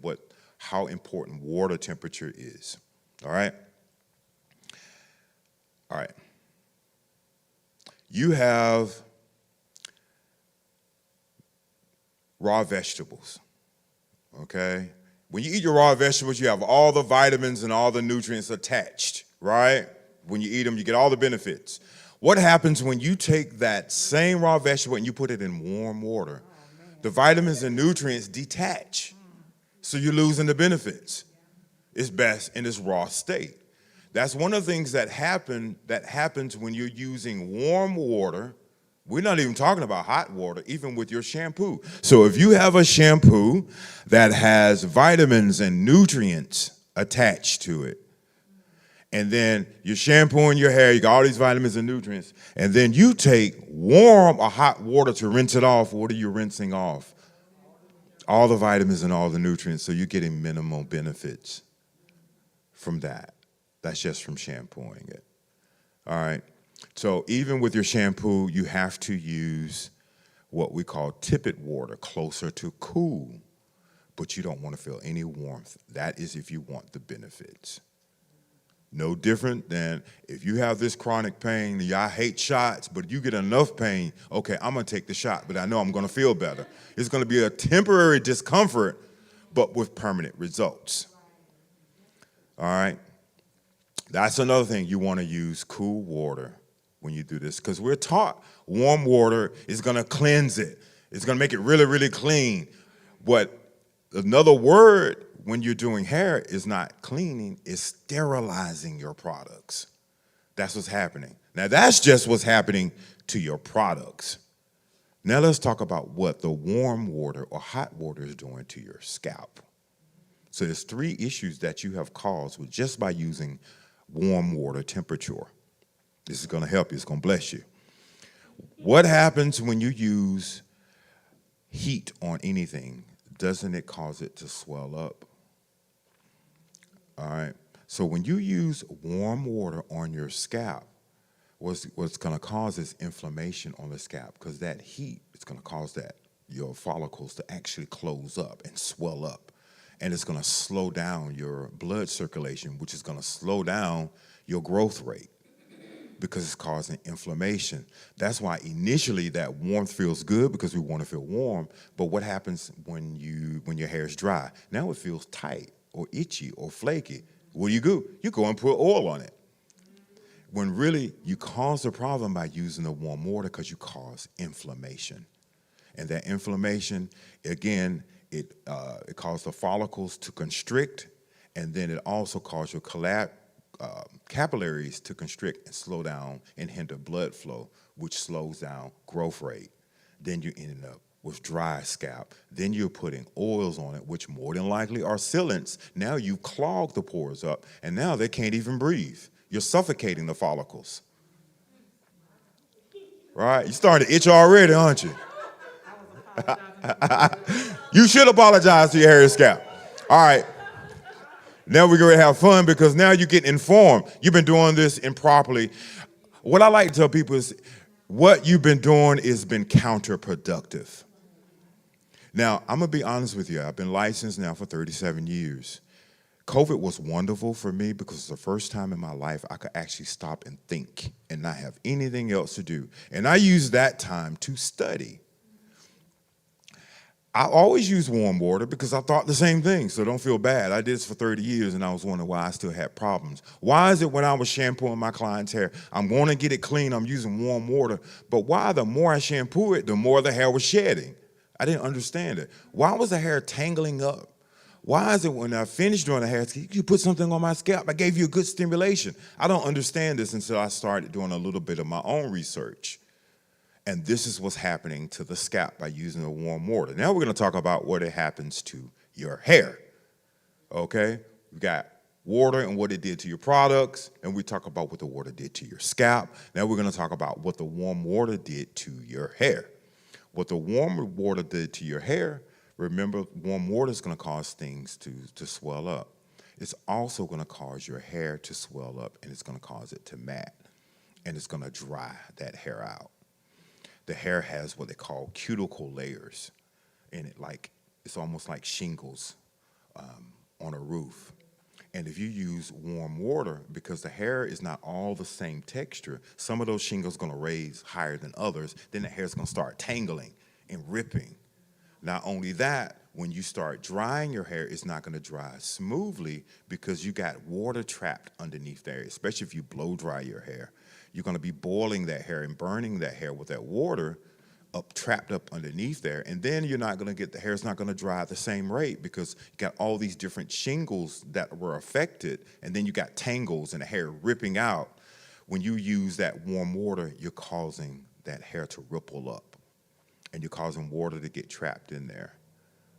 how important water temperature is. All right? All right. You have raw vegetables, okay? When you eat your raw vegetables, you have all the vitamins and all the nutrients attached, right? When you eat them, you get all the benefits. What happens when you take that same raw vegetable and you put it in warm water? The vitamins and nutrients detach, so you're losing the benefits. It's best in its raw state. That's one of the things that happens when you're using warm water. We're not even talking about hot water, even with your shampoo. So if you have a shampoo that has vitamins and nutrients attached to it, and then you're shampooing your hair, you got all these vitamins and nutrients, and then you take warm or hot water to rinse it off, what are you rinsing off? All the vitamins and all the nutrients, so you're getting minimal benefits from that. That's just from shampooing it. All right? So even with your shampoo, you have to use what we call tippet water, closer to cool, but you don't want to feel any warmth. That is if you want the benefits. No different than if you have this chronic pain, I hate shots, but you get enough pain, okay, I'm gonna take the shot, but I know I'm gonna feel better. It's gonna be a temporary discomfort, but with permanent results. All right? That's another thing. You wanna use cool water when you do this, because we're taught warm water is gonna cleanse it. It's gonna make it really, really clean. But another word when you're doing hair is not cleaning, it's sterilizing your products. That's what's happening. Now that's just what's happening to your products. Now let's talk about what the warm water or hot water is doing to your scalp. So there's 3 issues that you have caused with just by using warm water temperature. This is going to help you. It's going to bless you. What happens when you use heat on anything? Doesn't it cause it to swell up? All right. So when you use warm water on your scalp, what's going to cause is inflammation on the scalp, because that heat is going to cause your follicles to actually close up and swell up. And it's going to slow down your blood circulation, which is going to slow down your growth rate because it's causing inflammation. That's why initially that warmth feels good, because we want to feel warm. But what happens when your hair is dry? Now it feels tight or itchy or flaky. What do? You go and put oil on it. When really you cause the problem by using the warm water, because you cause inflammation. And that inflammation, again, it causes the follicles to constrict, and then it also causes your capillaries to constrict and slow down and hinder blood flow, which slows down growth rate. Then you end up with dry scalp. Then you're putting oils on it, which more than likely are sealants. Now you clog the pores up, and now they can't even breathe. You're suffocating the follicles. Right? You're starting to itch already, aren't you? You should apologize to your hair and scalp. All right. Now we're going to have fun, because now you're getting informed. You've been doing this improperly. What I like to tell people is what you've been doing has been counterproductive. Now, I'm going to be honest with you. I've been licensed now for 37 years. COVID was wonderful for me because it's the first time in my life I could actually stop and think and not have anything else to do. And I used that time to study. I always use warm water because I thought the same thing, so don't feel bad. I did this for 30 years, and I was wondering why I still had problems. Why is it when I was shampooing my client's hair, I'm going to get it clean, I'm using warm water, but why the more I shampoo it, the more the hair was shedding? I didn't understand it. Why was the hair tangling up? Why is it when I finished doing the hair, you put something on my scalp, I gave you a good stimulation? I don't understand this until I started doing a little bit of my own research. And this is what's happening to the scalp by using the warm water. Now we're going to talk about what it happens to your hair. Okay? We got water and what it did to your products, and we talk about what the water did to your scalp. Now we're going to talk about what the warm water did to your hair. What the warm water did to your hair, remember, warm water is going to cause things to swell up. It's also going to cause your hair to swell up, and it's going to cause it to mat, and it's going to dry that hair out. The hair has what they call cuticle layers in it, it's almost like shingles on a roof. And if you use warm water, because the hair is not all the same texture, some of those shingles are going to raise higher than others, then the hair is going to start tangling and ripping. Not only that, when you start drying your hair, it's not going to dry smoothly because you got water trapped underneath there, especially if you blow dry your hair. You're going to be boiling that hair and burning that hair with that water trapped up underneath there. And then you're not going to the hair's not going to dry at the same rate because you got all these different shingles that were affected. And then you got tangles and the hair ripping out. When you use that warm water, you're causing that hair to ripple up. And you're causing water to get trapped in there.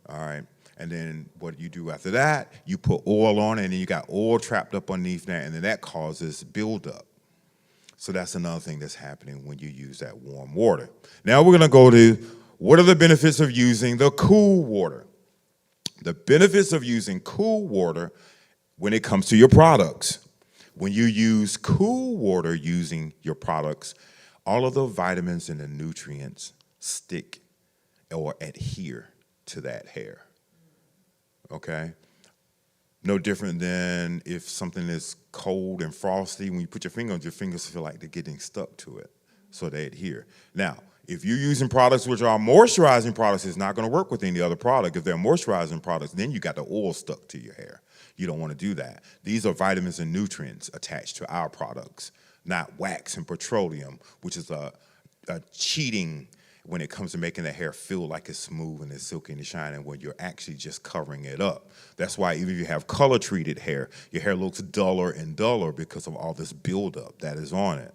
All right. And then what you do after that, you put oil on it, and then you got oil trapped up underneath there, and then that causes buildup. So that's another thing that's happening when you use that warm water. Now we're going to go to what are the benefits of using the cool water. The benefits of using cool water when it comes to your products. When you use cool water using your products, all of the vitamins and the nutrients stick or adhere to that hair. Okay? No different than if something is cold and frosty, when you put your finger on it, your fingers feel like they're getting stuck to it, so they adhere. Now, if you're using products which are moisturizing products, it's not going to work with any other product. If they're moisturizing products, then you got the oil stuck to your hair. You don't want to do that. These are vitamins and nutrients attached to our products, not wax and petroleum, which is a cheating when it comes to making the hair feel like it's smooth and it's silky and shining when you're actually just covering it up. That's why even if you have color-treated hair, your hair looks duller and duller because of all this buildup that is on it.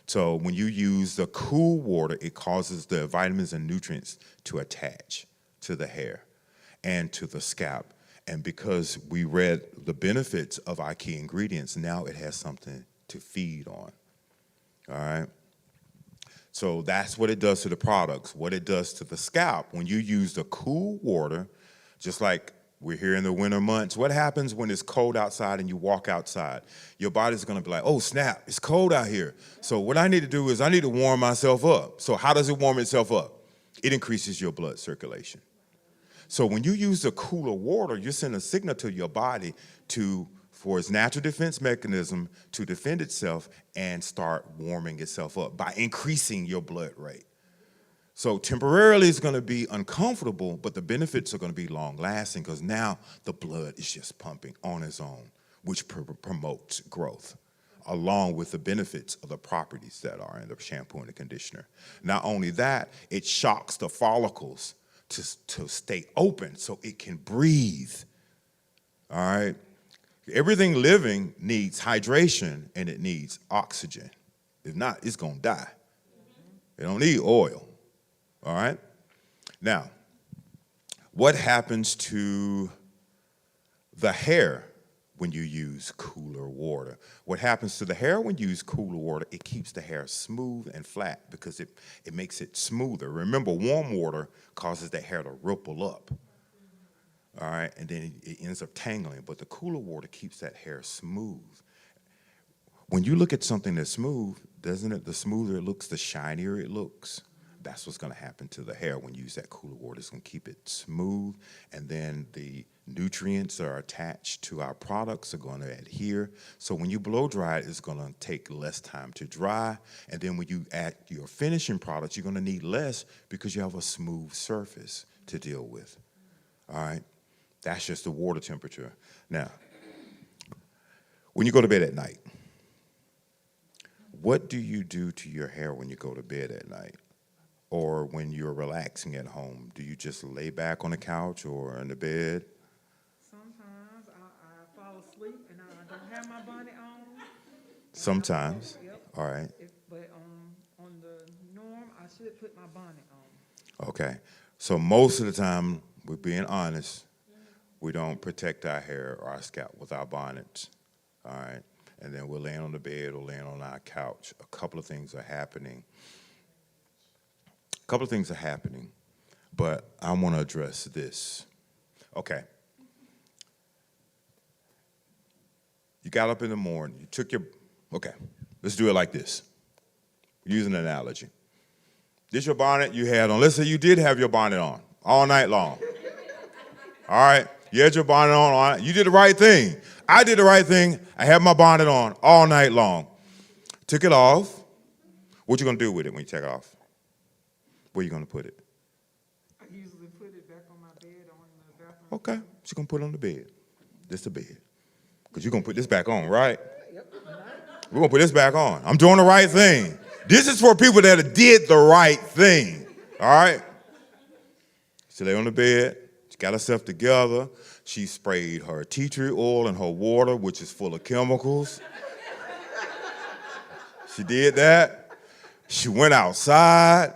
So when you use the cool water, it causes the vitamins and nutrients to attach to the hair and to the scalp. And because we read the benefits of our key ingredients, now it has something to feed on. All right? So that's what it does to the products. What it does to the scalp, when you use the cool water, just like we're here in the winter months, what happens when it's cold outside and you walk outside? Your body's gonna be like, oh snap, it's cold out here. So what I need to do is I need to warm myself up. So how does it warm itself up? It increases your blood circulation. So when you use the cooler water, you're sending a signal to your body for its natural defense mechanism to defend itself and start warming itself up by increasing your blood rate. So temporarily it's going to be uncomfortable, but the benefits are going to be long-lasting because now the blood is just pumping on its own, which promotes growth, along with the benefits of the properties that are in the shampoo and the conditioner. Not only that, it shocks the follicles to stay open so it can breathe. All right? Everything living needs hydration and it needs oxygen. If not, it's going to die. It don't need oil. All right? Now, what happens to the hair when you use cooler water? What happens to the hair when you use cooler water? It keeps the hair smooth and flat because it makes it smoother. Remember, warm water causes the hair to ripple up. All right, and then it ends up tangling, but the cooler water keeps that hair smooth. When you look at something that's smooth, doesn't it, the smoother it looks, the shinier it looks? That's what's going to happen to the hair when you use that cooler water. It's going to keep it smooth, and then the nutrients that are attached to our products are going to adhere. So when you blow dry it, it's going to take less time to dry, and then when you add your finishing products, you're going to need less because you have a smooth surface to deal with. All right? That's just the water temperature. Now, when you go to bed at night, what do you do to your hair when you go to bed at night? Or when you're relaxing at home? Do you just lay back on the couch or in the bed? Sometimes I fall asleep and I don't have my bonnet on. Sometimes. Yep. All right. But on the norm, I should put my bonnet on. Okay. So most of the time, we're being honest, we don't protect our hair or our scalp with our bonnets. All right. And then we're laying on the bed or laying on our couch. A couple of things are happening. But I want to address this. Okay. You got up in the morning, you took okay, let's do it like this. Use an analogy. This your bonnet you had on. Let's say you did have your bonnet on all night long. All right, you had your bonnet on all night. You did the right thing. I did the right thing. I had my bonnet on all night long. Took it off. What you gonna do with it when you take it off? Where you gonna put it? I usually put it back on my bed on the bathroom. Okay, she's gonna put it on the bed. This the bed. Because you're gonna put this back on, right? Yep. We're gonna put this back on. I'm doing the right thing. This is for people that did the right thing. All right? She lay on the bed. She got herself together. She sprayed her tea tree oil in her water, which is full of chemicals. She did that. She went outside,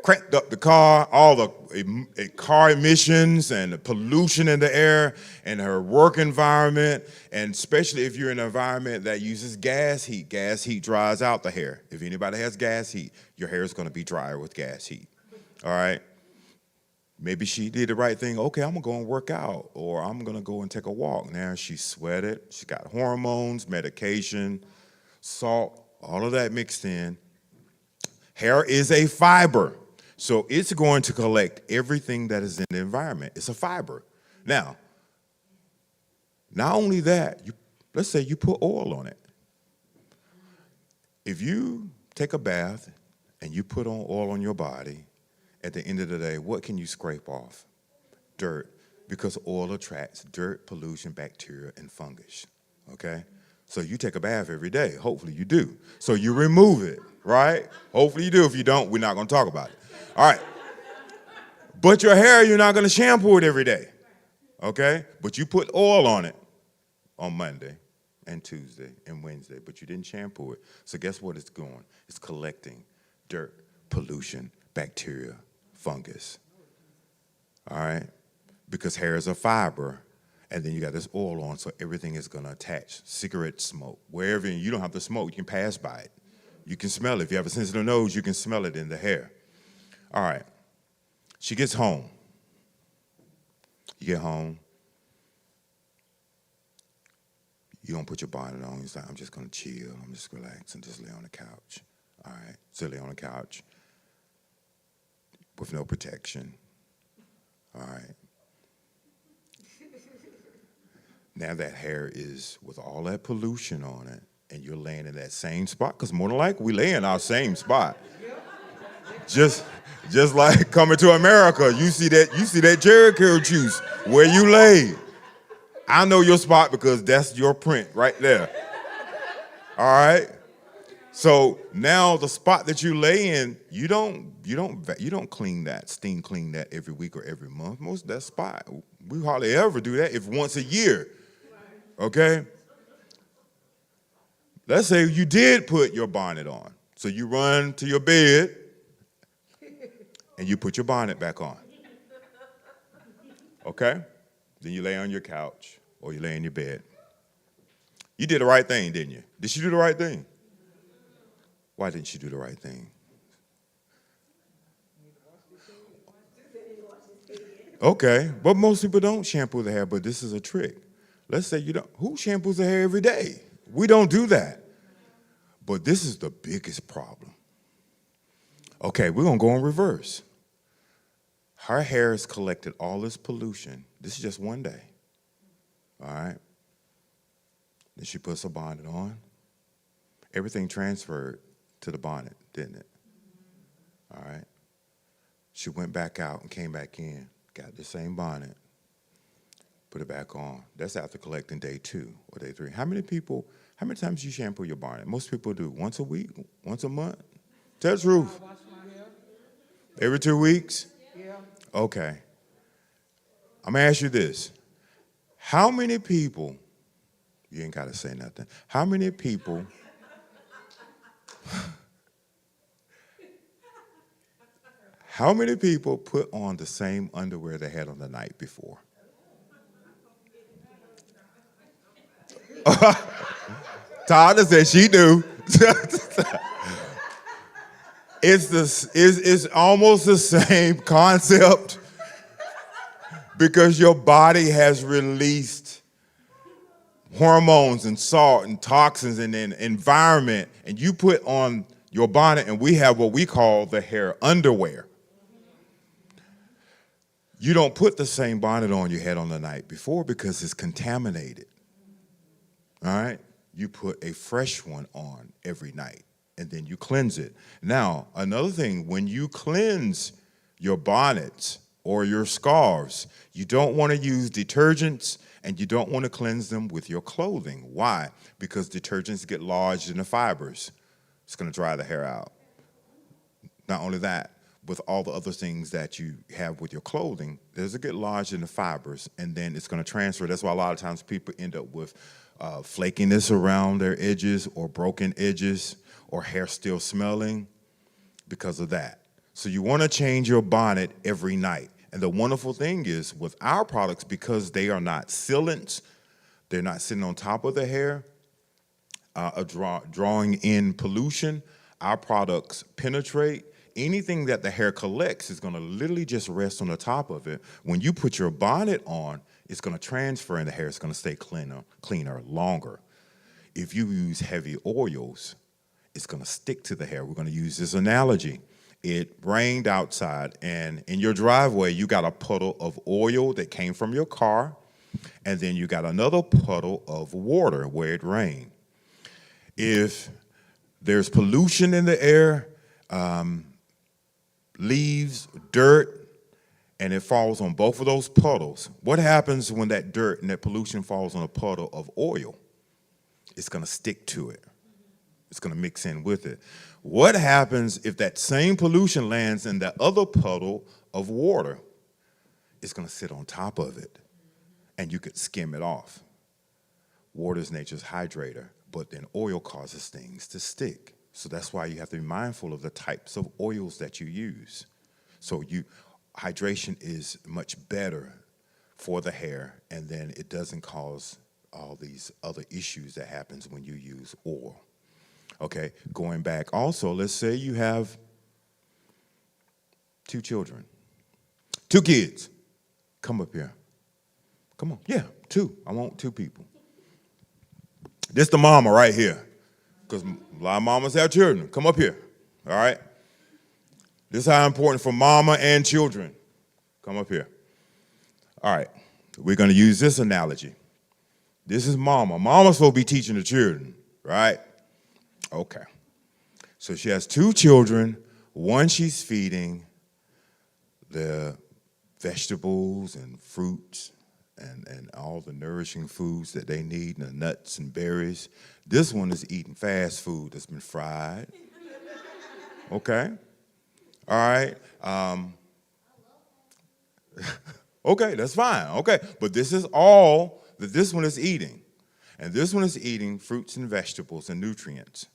cranked up the car, all the car emissions and the pollution in the air and her work environment, and especially if you're in an environment that uses gas heat. Gas heat dries out the hair. If anybody has gas heat, your hair is going to be drier with gas heat. All right? Maybe she did the right thing. Okay, I'm going to go and work out, or I'm going to go and take a walk. Now she sweated. She got hormones, medication, salt, all of that mixed in. Hair is a fiber. So it's going to collect everything that is in the environment. It's a fiber. Now, not only that, let's say you put oil on it. If you take a bath and you put on oil on your body, at the end of the day, what can you scrape off? Dirt, because oil attracts dirt, pollution, bacteria, and fungus, okay? So you take a bath every day. Hopefully you do. So you remove it, right? Hopefully you do. If you don't, we're not going to talk about it. All right. But your hair, you're not going to shampoo it every day, okay? But you put oil on it on Monday, and Tuesday and Wednesday, but you didn't shampoo it. So guess what it's doing? It's collecting dirt, pollution, bacteria, fungus. All right? Because hair is a fiber, and then you got this oil on, so everything is going to attach. Cigarette smoke, wherever you don't have to smoke, you can pass by it. You can smell it. If you have a sensitive nose, you can smell it in the hair. All right. She gets home. You get home. You don't put your bonnet on. He's like, I'm just going to chill. I'm just relax and just lay on the couch. All right. So lay on the couch with no protection. All right. Now that hair is with all that pollution on it, and you're laying in that same spot, because more than likely we lay in our same spot. Just like Coming to America, you see that Jericho juice where you lay. I know your spot because that's your print right there. All right. So now the spot that you lay in, you don't clean that, steam clean that every week or every month. Most of that spot, we hardly ever do that if once a year. Okay. Let's say you did put your bonnet on. So you run to your bed and you put your bonnet back on. Okay? Then you lay on your couch or you lay in your bed. You did the right thing, didn't you? Did she do the right thing? Why didn't she do the right thing? Okay, but most people don't shampoo their hair, but this is a trick. Let's say you don't. Who shampoos their hair every day? We don't do that. But this is the biggest problem. Okay, we're going to go in reverse. Her hair has collected all this pollution. This is just one day. All right? Then she puts her bonnet on. Everything transferred to the bonnet, didn't it? All right? She went back out and came back in, got the same bonnet, put it back on. That's after collecting day 2 or day 3. How many times do you shampoo your bonnet? Most people do once a week, once a month. Tell the truth. I wash my hair. Every 2 weeks? Yeah. Okay. I'm going to ask you this. How many people, you ain't got to say nothing. How many people put on the same underwear they had on the night before? Tana said she do. It's almost the same concept because your body has released hormones and salt and toxins in the environment, and you put on your bonnet, and we have what we call the hair underwear. You don't put the same bonnet on you had on the night before because it's contaminated. All right? You put a fresh one on every night, and then you cleanse it. Now, another thing, when you cleanse your bonnets or your scarves, you don't want to use detergents, and you don't want to cleanse them with your clothing. Why? Because detergents get lodged in the fibers. It's going to dry the hair out. Not only that, with all the other things that you have with your clothing, there's a get lodged in the fibers, and then it's going to transfer. That's why a lot of times people end up with flakiness around their edges or broken edges or hair still smelling because of that. So you want to change your bonnet every night. And the wonderful thing is with our products, because they are not sealants, they're not sitting on top of the hair, drawing in pollution, our products penetrate. Anything that the hair collects is going to literally just rest on the top of it. When you put your bonnet on, it's going to transfer and the hair is going to stay cleaner longer. If you use heavy oils, it's going to stick to the hair. We're going to use this analogy. It rained outside, and in your driveway, you got a puddle of oil that came from your car, and then you got another puddle of water where it rained. If there's pollution in the air, leaves, dirt, and it falls on both of those puddles, what happens when that dirt and that pollution falls on a puddle of oil? It's going to stick to it. It's going to mix in with it. What happens if that same pollution lands in that other puddle of water? It's going to sit on top of it, and you could skim it off. Water is nature's hydrator, but then oil causes things to stick. So that's why you have to be mindful of the types of oils that you use. So hydration is much better for the hair, and then it doesn't cause all these other issues that happens when you use oil. Okay, going back also, let's say you have 2 children, 2 kids. Come up here. Come on, yeah, 2. I want 2 people. This the mama right here, because a lot of mamas have children. Come up here, all right? This is how important for mama and children. Come up here. All right, we're going to use this analogy. This is mama. Mama's supposed to be teaching the children, right? Okay. So she has 2 children. One she's feeding the vegetables and fruits and all the nourishing foods that they need, and the nuts and berries. This one is eating fast food that's been fried. Okay? All right? Okay, that's fine. Okay, but this is all that this one is eating. And this one is eating fruits and vegetables and nutrients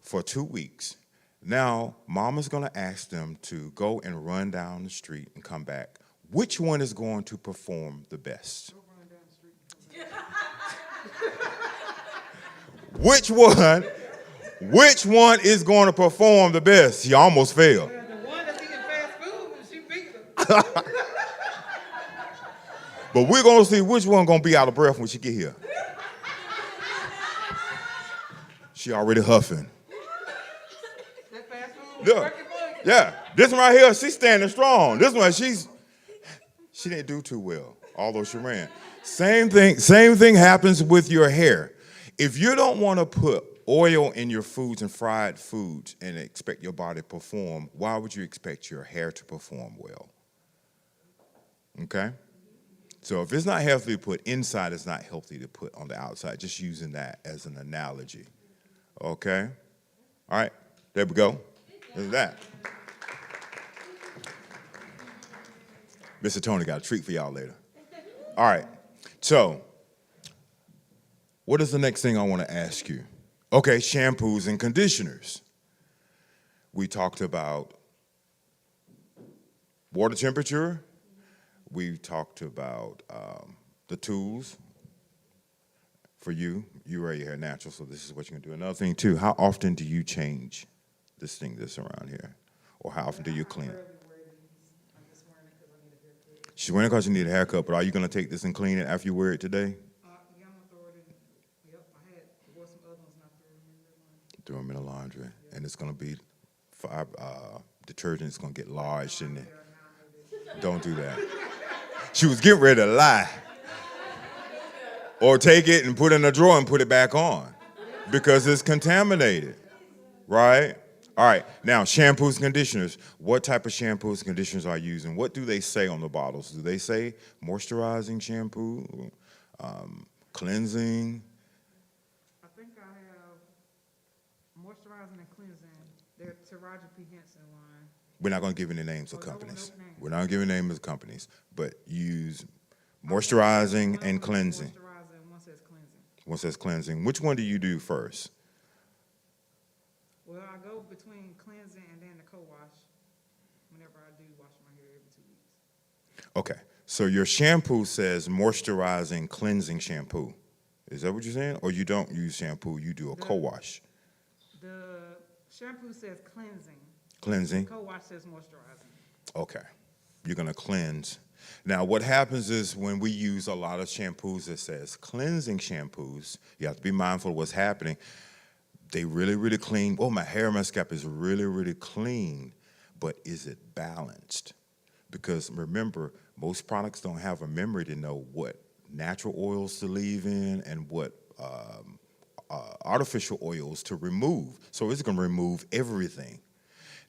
for 2 weeks. Now, mama's going to ask them to go and run down the street and come back. Which one is going to perform the best? Which one is going to perform the best? She almost failed. The one that's eating fast food, she beat them. But we're going to see which one going to be out of breath when she get here. She already huffing. That fast food Look, working for you. yeah, this one right here, she's standing strong. This one, she didn't do too well, although she ran. Same thing happens with your hair. If you don't want to put oil in your foods and fried foods and expect your body to perform, why would you expect your hair to perform well? Okay? So if it's not healthy to put inside, it's not healthy to put on the outside. Just using that as an analogy. Okay? All right, there we go. There's that. Mr. Tony got a treat for y'all later. All right, so what is the next thing I want to ask you? Okay, shampoos and conditioners. We talked about water temperature. We talked about the tools for you. You wear your hair natural, so this is what you're going to do. Another thing, too, how often do you change this thing that's around here? Or how often do you clean it? She's wearing it because you need a haircut, but are you going to take this and clean it after you wear it today? Yeah, I'm gonna throw it in. Yep, I had wore some other ones and I Throw them in the laundry. And it's going to be, detergent is going to get large in it. Don't do that. She was getting ready to lie. Or take it and put it in a drawer and put it back on because it's contaminated, right? All right, now shampoos and conditioners. What type of shampoos and conditioners are you using? What do they say on the bottles? Do they say moisturizing shampoo, cleansing? I think I have moisturizing and cleansing. They're Taraji P. Henson line. We're not going to give any names of Oh, no, companies. no names. We're not giving names of companies, but use moisturizing and cleansing. Moisturizing and one says cleansing. One says cleansing. Which one do you do first? Well, I go between cleansing and then the co-wash whenever I do wash my hair every 2 weeks. Okay, so your shampoo says moisturizing, cleansing shampoo. Is that what you're saying? Or you don't use shampoo, you do a co-wash? The shampoo says cleansing. Cleansing? Co-wash says moisturizing. Okay, you're gonna cleanse. Now, what happens is when we use a lot of shampoos that says cleansing shampoos, you have to be mindful of what's happening. They really, really clean. Oh, my hair and my scalp is really, really clean, but is it balanced? Because remember, most products don't have a memory to know what natural oils to leave in and what artificial oils to remove. So it's gonna remove everything.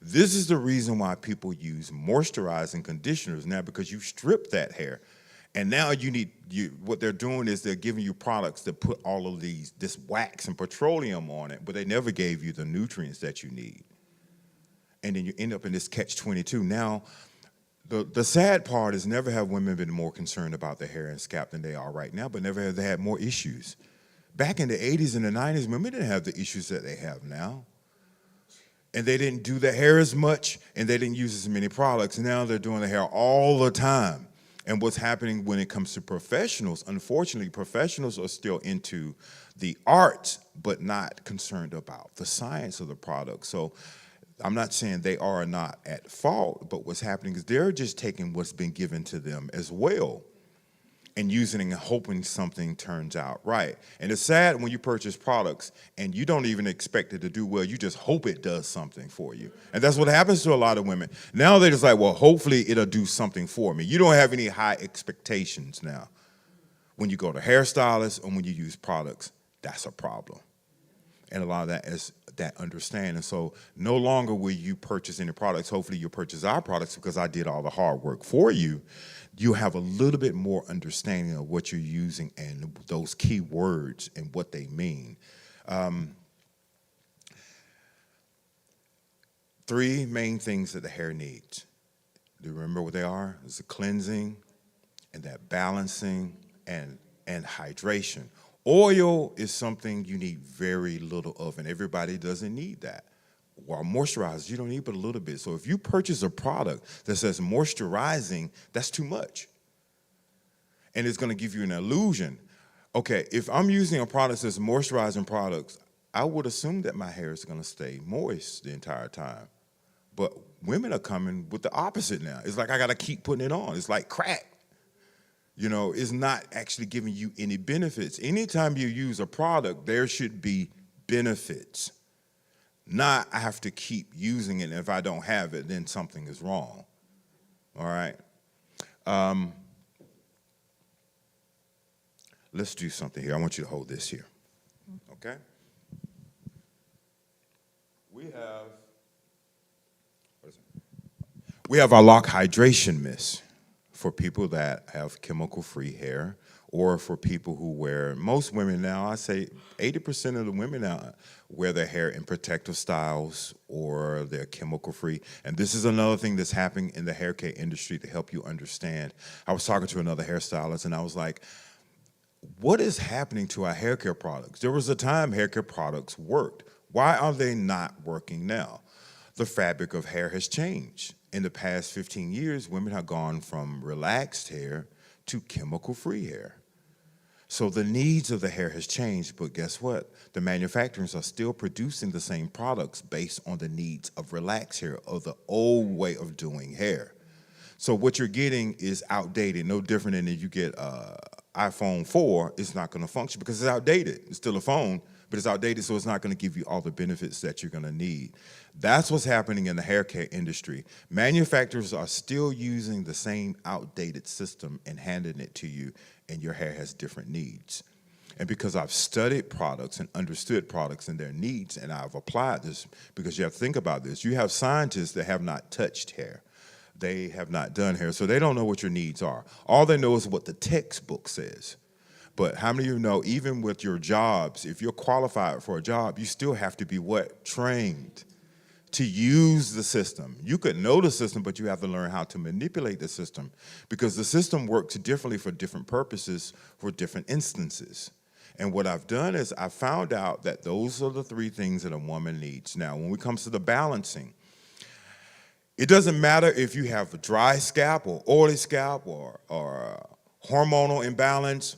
This is the reason why people use moisturizing conditioners now, because you strip that hair. And now what they're doing is they're giving you products that put all of this wax and petroleum on it, but they never gave you the nutrients that you need. And then you end up in this catch-22. Now, The sad part is never have women been more concerned about their hair and scalp than they are right now, but never have they had more issues. Back in the 80s and the 90s, women didn't have the issues that they have now. And they didn't do their hair as much, and they didn't use as many products. Now they're doing their hair all the time. And what's happening when it comes to professionals, unfortunately, professionals are still into the arts, but not concerned about the science of the product. So I'm not saying they are not at fault, but what's happening is they're just taking what's been given to them as well and using it and hoping something turns out right. And it's sad when you purchase products and you don't even expect it to do well. You just hope it does something for you. And that's what happens to a lot of women. Now they're just like, well, hopefully it'll do something for me. You don't have any high expectations now. When you go to hairstylists or when you use products, that's a problem. And a lot of that is that understanding. So no longer will you purchase any products. Hopefully you'll purchase our products because I did all the hard work for you. You have a little bit more understanding of what you're using and those key words and what they mean. 3 main things that the hair needs. Do you remember what they are? It's the cleansing and that balancing and hydration. Oil is something you need very little of, and everybody doesn't need that. While moisturizers, you don't need but a little bit. So if you purchase a product that says moisturizing, that's too much. And it's going to give you an illusion. Okay, if I'm using a product that says moisturizing products, I would assume that my hair is going to stay moist the entire time. But women are coming with the opposite now. It's like I got to keep putting it on. It's like crack. You know, it's not actually giving you any benefits. Anytime you use a product, there should be benefits. Not I have to keep using it, and if I don't have it, then something is wrong. All right? Let's do something here. I want you to hold this here. Okay? We have our Lock Hydration Mist for people that have chemical-free hair, or for people who wear, most women now, I say 80% of the women now wear their hair in protective styles or they're chemical-free. And this is another thing that's happening in the hair care industry to help you understand. I was talking to another hairstylist and I was like, what is happening to our hair care products? There was a time hair care products worked. Why are they not working now? The fabric of hair has changed. In the past 15 years, women have gone from relaxed hair to chemical-free hair. So the needs of the hair has changed, but guess what? The manufacturers are still producing the same products based on the needs of relaxed hair, or the old way of doing hair. So what you're getting is outdated, no different than if you get iPhone 4, it's not gonna function because it's outdated. It's still a phone, but it's outdated, so it's not gonna give you all the benefits that you're gonna need. That's what's happening in the hair care industry. Manufacturers are still using the same outdated system and handing it to you, and your hair has different needs. And because I've studied products and understood products and their needs, and I've applied this, because you have to think about this, you have scientists that have not touched hair. They have not done hair, so they don't know what your needs are. All they know is what the textbook says. But how many of you know, even with your jobs, if you're qualified for a job, you still have to be what? Trained to use the system. You could know the system, but you have to learn how to manipulate the system, because the system works differently for different purposes, for different instances. And what I've done is I found out that those are the 3 things that a woman needs. Now, when it comes to the balancing, it doesn't matter if you have a dry scalp or oily scalp or hormonal imbalance,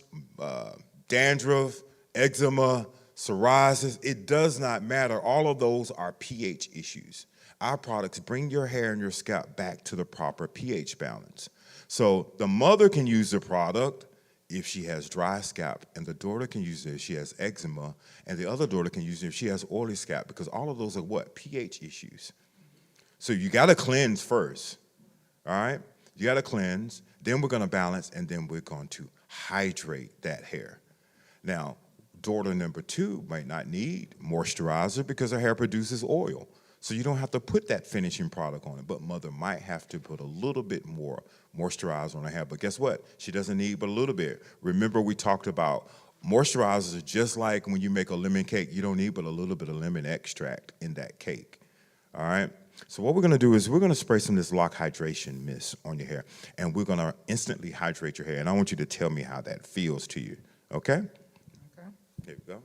dandruff, eczema, psoriasis, it does not matter. All of those are pH issues. Our products bring your hair and your scalp back to the proper pH balance. So the mother can use the product if she has dry scalp, and the daughter can use it if she has eczema, and the other daughter can use it if she has oily scalp, because all of those are what? pH issues. So you gotta cleanse first, all right? You gotta cleanse, then we're gonna balance, and then we're going to hydrate that hair. Now, daughter number 2 might not need moisturizer because her hair produces oil. So you don't have to put that finishing product on it, but mother might have to put a little bit more moisturizer on her hair. But guess what? She doesn't need but a little bit. Remember, we talked about moisturizers are just like when you make a lemon cake. You don't need but a little bit of lemon extract in that cake, all right? So what we're going to do is we're going to spray some of this Lock Hydration Mist on your hair, and we're going to instantly hydrate your hair. And I want you to tell me how that feels to you, okay? Okay. Here we go.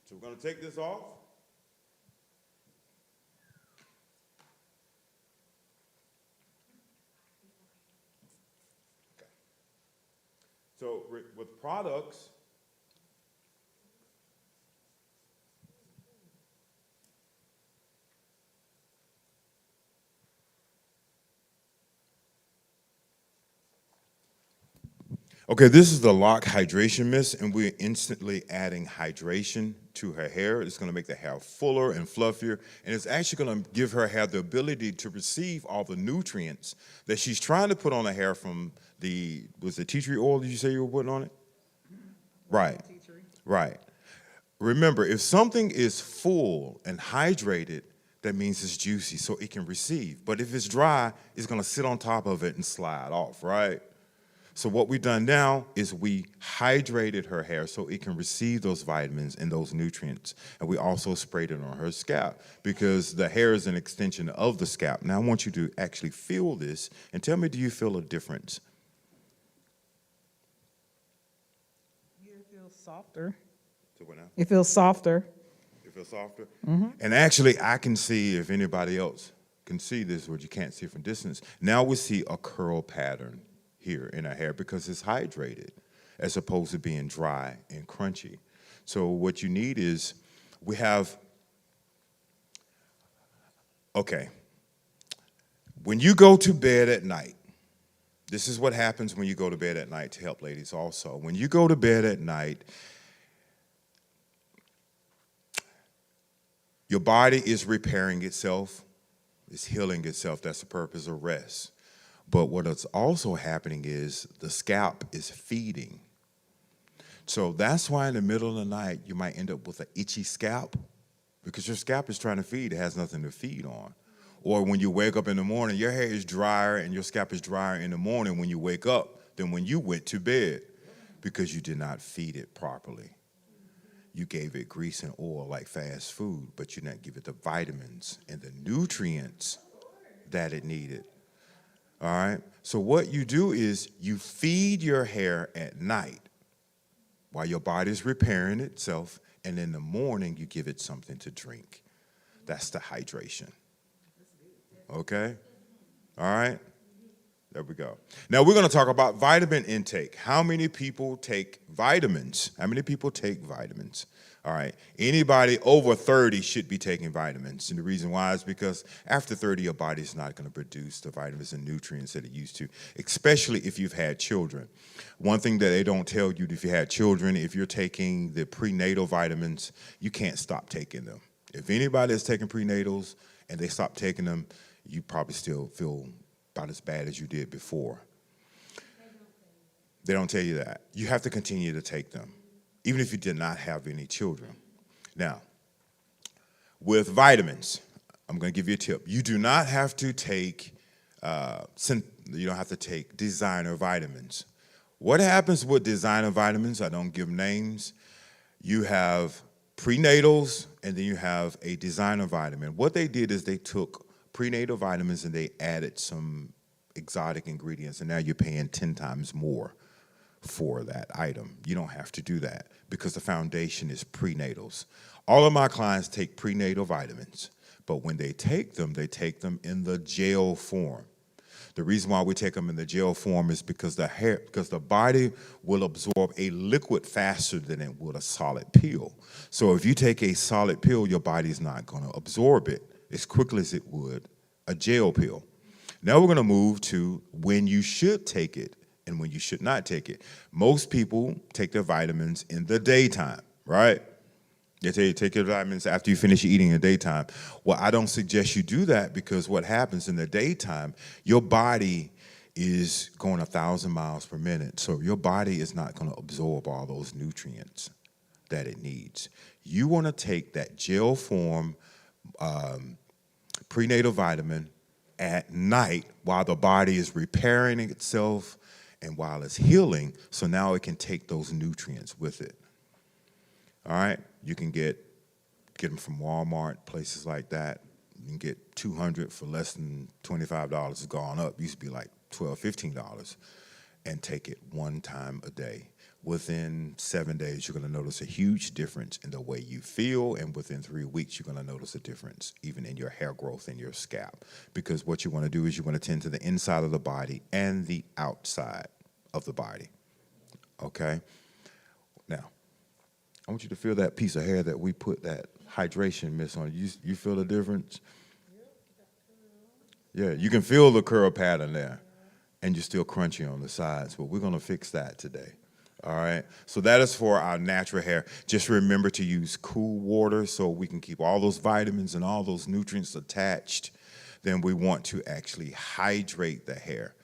So we're going to take this off. Okay. So with products, okay, this is the Lock Hydration Mist, and we're instantly adding hydration to her hair. It's going to make the hair fuller and fluffier, and it's actually going to give her hair the ability to receive all the nutrients that she's trying to put on her hair from was it tea tree oil, did you say you were putting on it? Right, Tea tree. right. Remember, if something is full and hydrated, that means it's juicy, so it can receive. But if it's dry, it's going to sit on top of it and slide off, right? So what we've done now is we hydrated her hair so it can receive those vitamins and those nutrients. And we also sprayed it on her scalp because the hair is an extension of the scalp. Now I want you to actually feel this and tell me, do you feel a difference? Yeah, it feels softer. So what now? It feels softer. It feels softer? Mm-hmm. And actually, I can see, if anybody else can see this, what you can't see from distance, now we see a curl pattern here in our hair because it's hydrated as opposed to being dry and crunchy. So what you need is, we have, okay, when you go to bed at night, this is what happens when you go to bed at night, to help ladies also. When you go to bed at night, your body is repairing itself, it's healing itself. That's the purpose of rest. But what is also happening is the scalp is feeding. So that's why in the middle of the night, you might end up with an itchy scalp because your scalp is trying to feed. It has nothing to feed on. Or when you wake up in the morning, your hair is drier and your scalp is drier in the morning when you wake up than when you went to bed because you did not feed it properly. You gave it grease and oil like fast food, but you didn't give it the vitamins and the nutrients that it needed. All right? So what you do is you feed your hair at night while your body's repairing itself, and in the morning you give it something to drink. That's the hydration. Okay? All right? There we go. Now we're going to talk about vitamin intake. How many people take vitamins? How many people take vitamins? All right. Anybody over 30 should be taking vitamins. And the reason why is because after 30, your body's not going to produce the vitamins and nutrients that it used to, especially if you've had children. One thing that they don't tell you, if you had children, if you're taking the prenatal vitamins, you can't stop taking them. If anybody is taking prenatals and they stop taking them, you probably still feel about as bad as you did before. They don't tell you that. You have to continue to take them, even if you did not have any children. Now, with vitamins, I'm going to give you a tip. You do not have to take, you don't have to take designer vitamins. What happens with designer vitamins? I don't give names. You have prenatals, and then you have a designer vitamin. What they did is they took prenatal vitamins and they added some exotic ingredients, and now you're paying 10 times more for that item. You don't have to do that because the foundation is prenatals. All of my clients take prenatal vitamins, but when they take them in the gel form. The reason why we take them in the gel form is because the body will absorb a liquid faster than it would a solid pill. So if you take a solid pill, your body's not going to absorb it as quickly as it would a gel pill. Now we're going to move to when you should take it and when you should not take it. Most people take their vitamins in the daytime, right? They tell you take your vitamins after you finish eating in the daytime. Well, I don't suggest you do that because what happens in the daytime, your body is going 1,000 miles per minute. So your body is not going to absorb all those nutrients that it needs. You want to take that gel form prenatal vitamin at night while the body is repairing itself and while it's healing, so now it can take those nutrients with it. All right? You can get them from Walmart, places like that. You can get 200 for less than $25. It's gone up. It used to be like $12, $15. And take it one time a day. Within 7 days, you're going to notice a huge difference in the way you feel, and within 3 weeks, you're going to notice a difference even in your hair growth and your scalp. Because what you want to do is you want to tend to the inside of the body and the outside of the body. Okay? Now, I want you to feel that piece of hair that we put that hydration mist on. You feel the difference? Yeah, you can feel the curl pattern there, and you're still crunchy on the sides, but we're going to fix that today. All right, so that is for our natural hair. Just remember to use cool water so we can keep all those vitamins and all those nutrients attached. Then we want to actually hydrate the hair.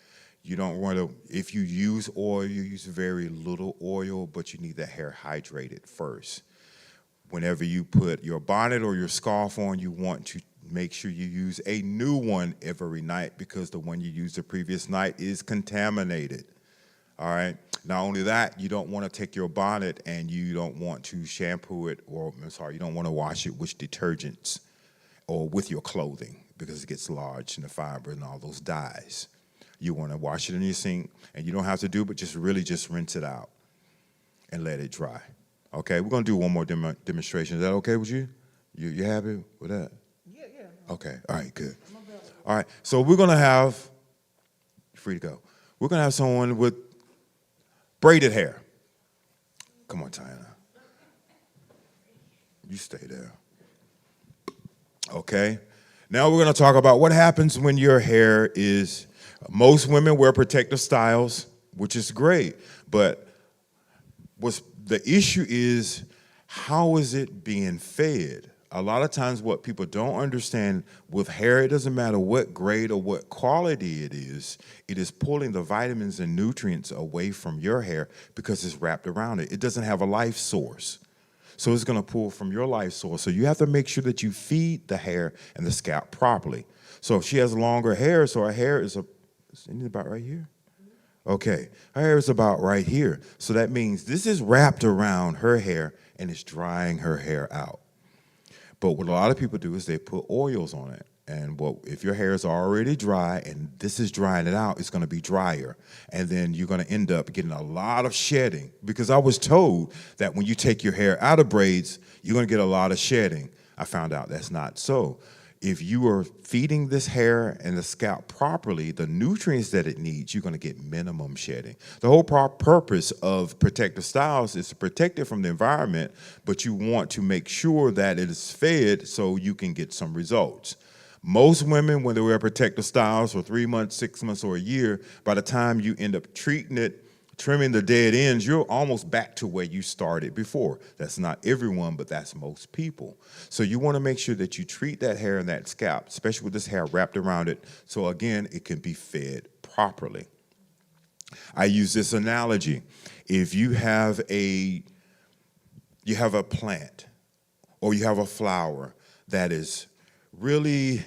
You don't want to, if you use oil, you use very little oil, but you need the hair hydrated first. Whenever you put your bonnet or your scarf on, you want to make sure you use a new one every night, because the one you used the previous night is contaminated. All right. Not only that, you don't want to take your bonnet and you don't want to shampoo it, or you don't want to wash it with detergents or with your clothing, because it gets lodged in the fiber and all those dyes. You want to wash it in your sink, and you don't have to do, but just rinse it out and let it dry. Okay, we're going to do one more demonstration. Is that okay with you? You happy with that? Yeah. Okay, all right, good. All right, so we're going to have, free to go. We're going to have someone with braided hair. Come on, Tiana. You stay there. Okay. Now we're going to talk about what happens when your hair is, most women wear protective styles, which is great, but the issue is, how is it being fed? A lot of times what people don't understand with hair, it doesn't matter what grade or what quality it is pulling the vitamins and nutrients away from your hair because it's wrapped around it. It doesn't have a life source. So it's going to pull from your life source. So you have to make sure that you feed the hair and the scalp properly. So if she has longer hair, so her hair is about right here? Okay, her hair is about right here. So that means this is wrapped around her hair and it's drying her hair out. But what a lot of people do is they put oils on it. And if your hair is already dry and this is drying it out, it's going to be drier. And then you're going to end up getting a lot of shedding. Because I was told that when you take your hair out of braids, you're going to get a lot of shedding. I found out that's not so. If you are feeding this hair and the scalp properly, the nutrients that it needs, you're going to get minimum shedding. The whole purpose of protective styles is to protect it from the environment, but you want to make sure that it is fed so you can get some results. Most women, when they wear protective styles for 3 months, 6 months, or a year, by the time you end up treating it, trimming the dead ends, you're almost back to where you started before. That's not everyone, but that's most people. So you want to make sure that you treat that hair and that scalp, especially with this hair wrapped around it, so again, it can be fed properly. I use this analogy. If you have a plant or you have a flower that is really,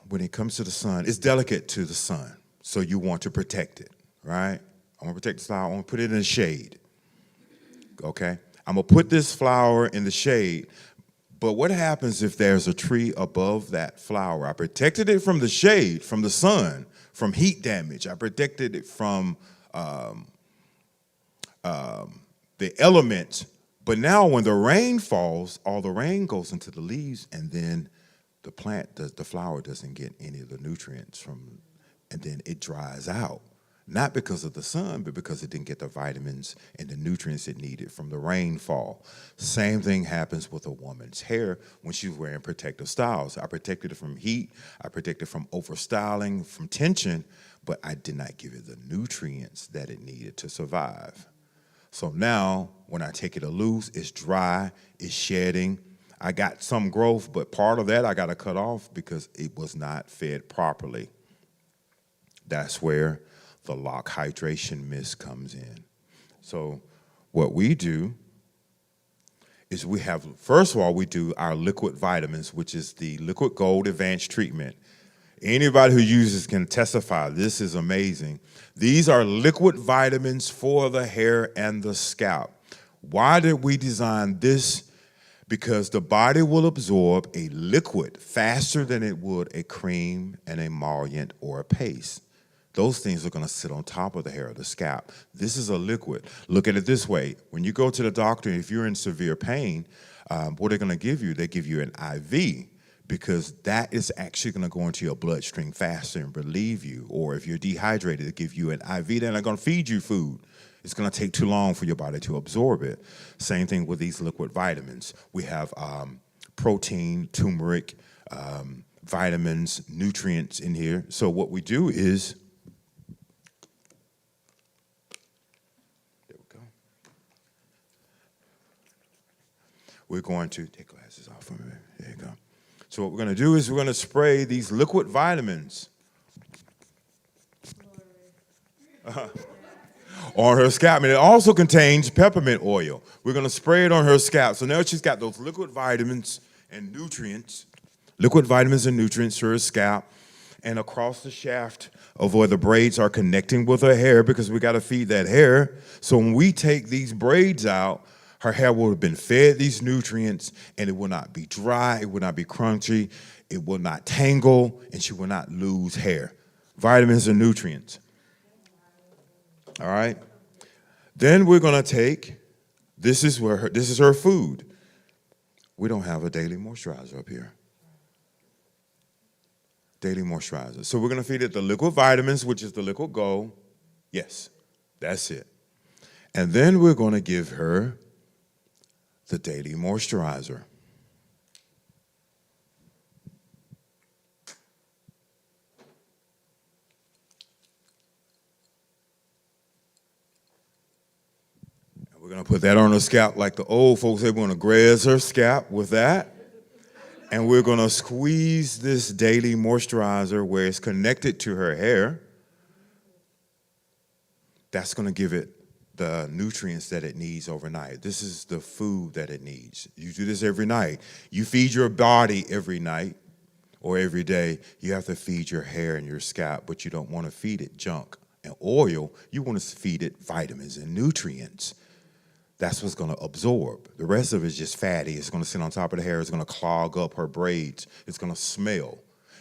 when it comes to the sun, it's delicate to the sun, so you want to protect it. Right? I'm going to protect this flower. I'm going to put it in the shade. Okay? I'm going to put this flower in the shade. But what happens if there's a tree above that flower? I protected it from the shade, from the sun, from heat damage. I protected it from the elements. But now when the rain falls, all the rain goes into the leaves, and then the flower doesn't get any of the nutrients from, and then it dries out. Not because of the sun, but because it didn't get the vitamins and the nutrients it needed from the rainfall. Same thing happens with a woman's hair when she's wearing protective styles. I protected it from heat, I protected it from overstyling, from tension, but I did not give it the nutrients that it needed to survive. So now, when I take it loose, it's dry, it's shedding. I got some growth, but part of that I got to cut off because it was not fed properly. That's where the lock hydration mist comes in. So what we do is first of all, we do our liquid vitamins, which is the Liquid Gold Advanced Treatment. Anybody who uses can testify, this is amazing. These are liquid vitamins for the hair and the scalp. Why did we design this? because the body will absorb a liquid faster than it would a cream, an emollient, or a paste. Those things are going to sit on top of the hair of the scalp. This is a liquid. Look at it this way. When you go to the doctor, if you're in severe pain, what they're going to give you, they give you an IV, because that is actually going to go into your bloodstream faster and relieve you. Or if you're dehydrated, they give you an IV. They're not going to feed you food. It's going to take too long for your body to absorb it. Same thing with these liquid vitamins. We have protein, turmeric, vitamins, nutrients in here. So what we do is, there we go. We're going to take glasses off for me. There you go. So what we're going to do is we're going to spray these liquid vitamins on her scalp. And it also contains peppermint oil. We're going to spray it on her scalp. So now she's got those liquid vitamins and nutrients to her scalp and across the shaft of where the braids are connecting with her hair, because we got to feed that hair. So when we take these braids out, her hair will have been fed these nutrients, and it will not be dry, it will not be crunchy, it will not tangle, and she will not lose hair. Vitamins and nutrients. All right? Then we're going to take, this is her food. We don't have a daily moisturizer up here. Daily moisturizer. So we're going to feed it the liquid vitamins, which is the liquid gold. Yes, that's it. And then we're going to give her the daily moisturizer. And we're going to put that on her scalp like the old folks say. We're going to graze her scalp with that. And we're going to squeeze this daily moisturizer where it's connected to her hair. That's going to give it the nutrients that it needs overnight. This is the food that it needs. You do this every night. You feed your body every night or every day. You have to feed your hair and your scalp, but you don't want to feed it junk and oil. You want to feed it vitamins and nutrients. That's what's going to absorb. The rest of it is just fatty. It's going to sit on top of the hair. It's going to clog up her braids. It's going to smell.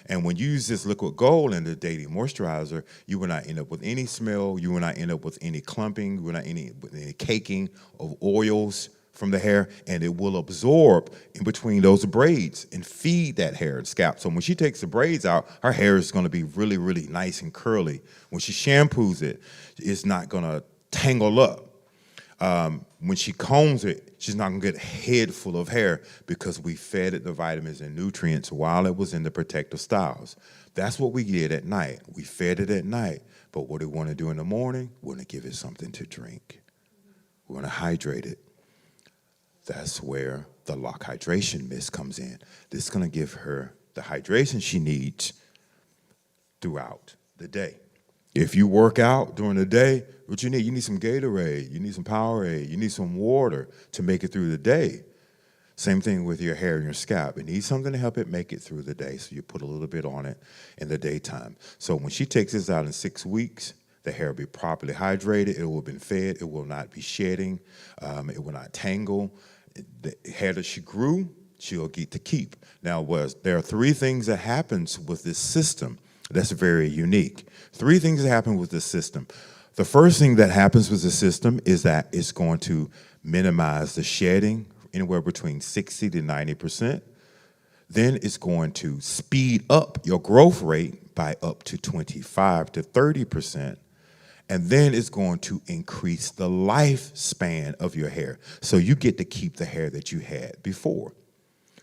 And when you use this liquid gold in the daily moisturizer, you will not end up with any smell. You will not end up with any clumping. You will not end up with any caking of oils from the hair. And it will absorb in between those braids and feed that hair and scalp. So when she takes the braids out, her hair is going to be really, really nice and curly. When she shampoos it, it's not going to tangle up. When she combs it, she's not going to get a head full of hair because we fed it the vitamins and nutrients while it was in the protective styles. That's what we did at night. We fed it at night. But what we want to do in the morning, we want to give it something to drink. We want to hydrate it. That's where the Lock Hydration Mist comes in. This is going to give her the hydration she needs throughout the day. If you work out during the day, what you need? You need some Gatorade, you need some Powerade, you need some water to make it through the day. Same thing with your hair and your scalp. It needs something to help it make it through the day, so you put a little bit on it in the daytime. So when she takes this out in 6 weeks, the hair will be properly hydrated, it will have been fed, it will not be shedding, it will not tangle. The hair that she grew, she'll get to keep. Now, there are 3 things that happens with this system that's very unique. 3 things that happen with this system. The first thing that happens with the system is that it's going to minimize the shedding, anywhere between 60 to 90%. Then it's going to speed up your growth rate by up to 25 to 30%. And then it's going to increase the lifespan of your hair. So you get to keep the hair that you had before.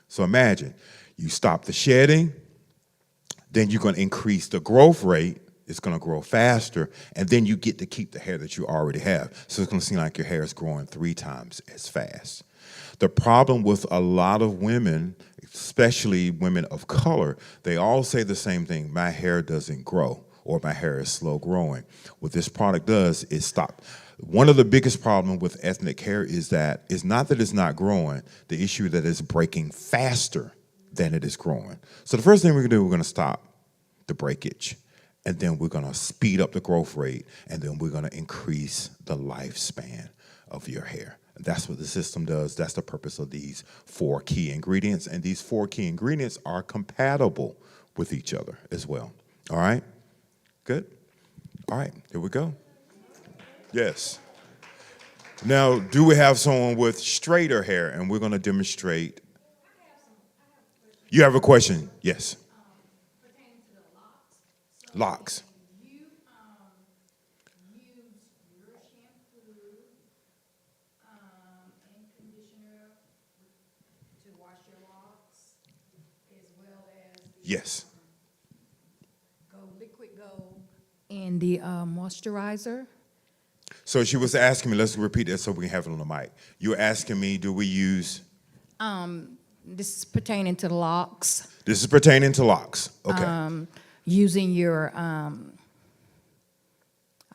So imagine you stop the shedding, then you're going to increase the growth rate. It's going to grow faster, and then you get to keep the hair that you already have. So it's going to seem like your hair is growing 3 times as fast. The problem with a lot of women, especially women of color, they all say the same thing: my hair doesn't grow, or my hair is slow growing. What this product does is stop. One of the biggest problems with ethnic hair is that it's not that it's not growing. The issue is that it's breaking faster than it is growing. So the first thing we're going to do, we're going to stop the breakage. And then we're going to speed up the growth rate, and then we're going to increase the lifespan of your hair. That's what the system does. That's the purpose of these 4 key ingredients. And these 4 key ingredients are compatible with each other as well. All right? Good? All right, here we go. Yes. Now, do we have someone with straighter hair? And we're going to demonstrate. You have a question? Yes. Pertaining to the locks. Locks. You use your shampoo and conditioner to wash your locks, as well as Yes. Liquid Gold and the moisturizer. So she was asking me, let's repeat that so we can have it on the mic. You're asking me, do we use? This is pertaining to the locks. This is pertaining to locks. Okay. Using your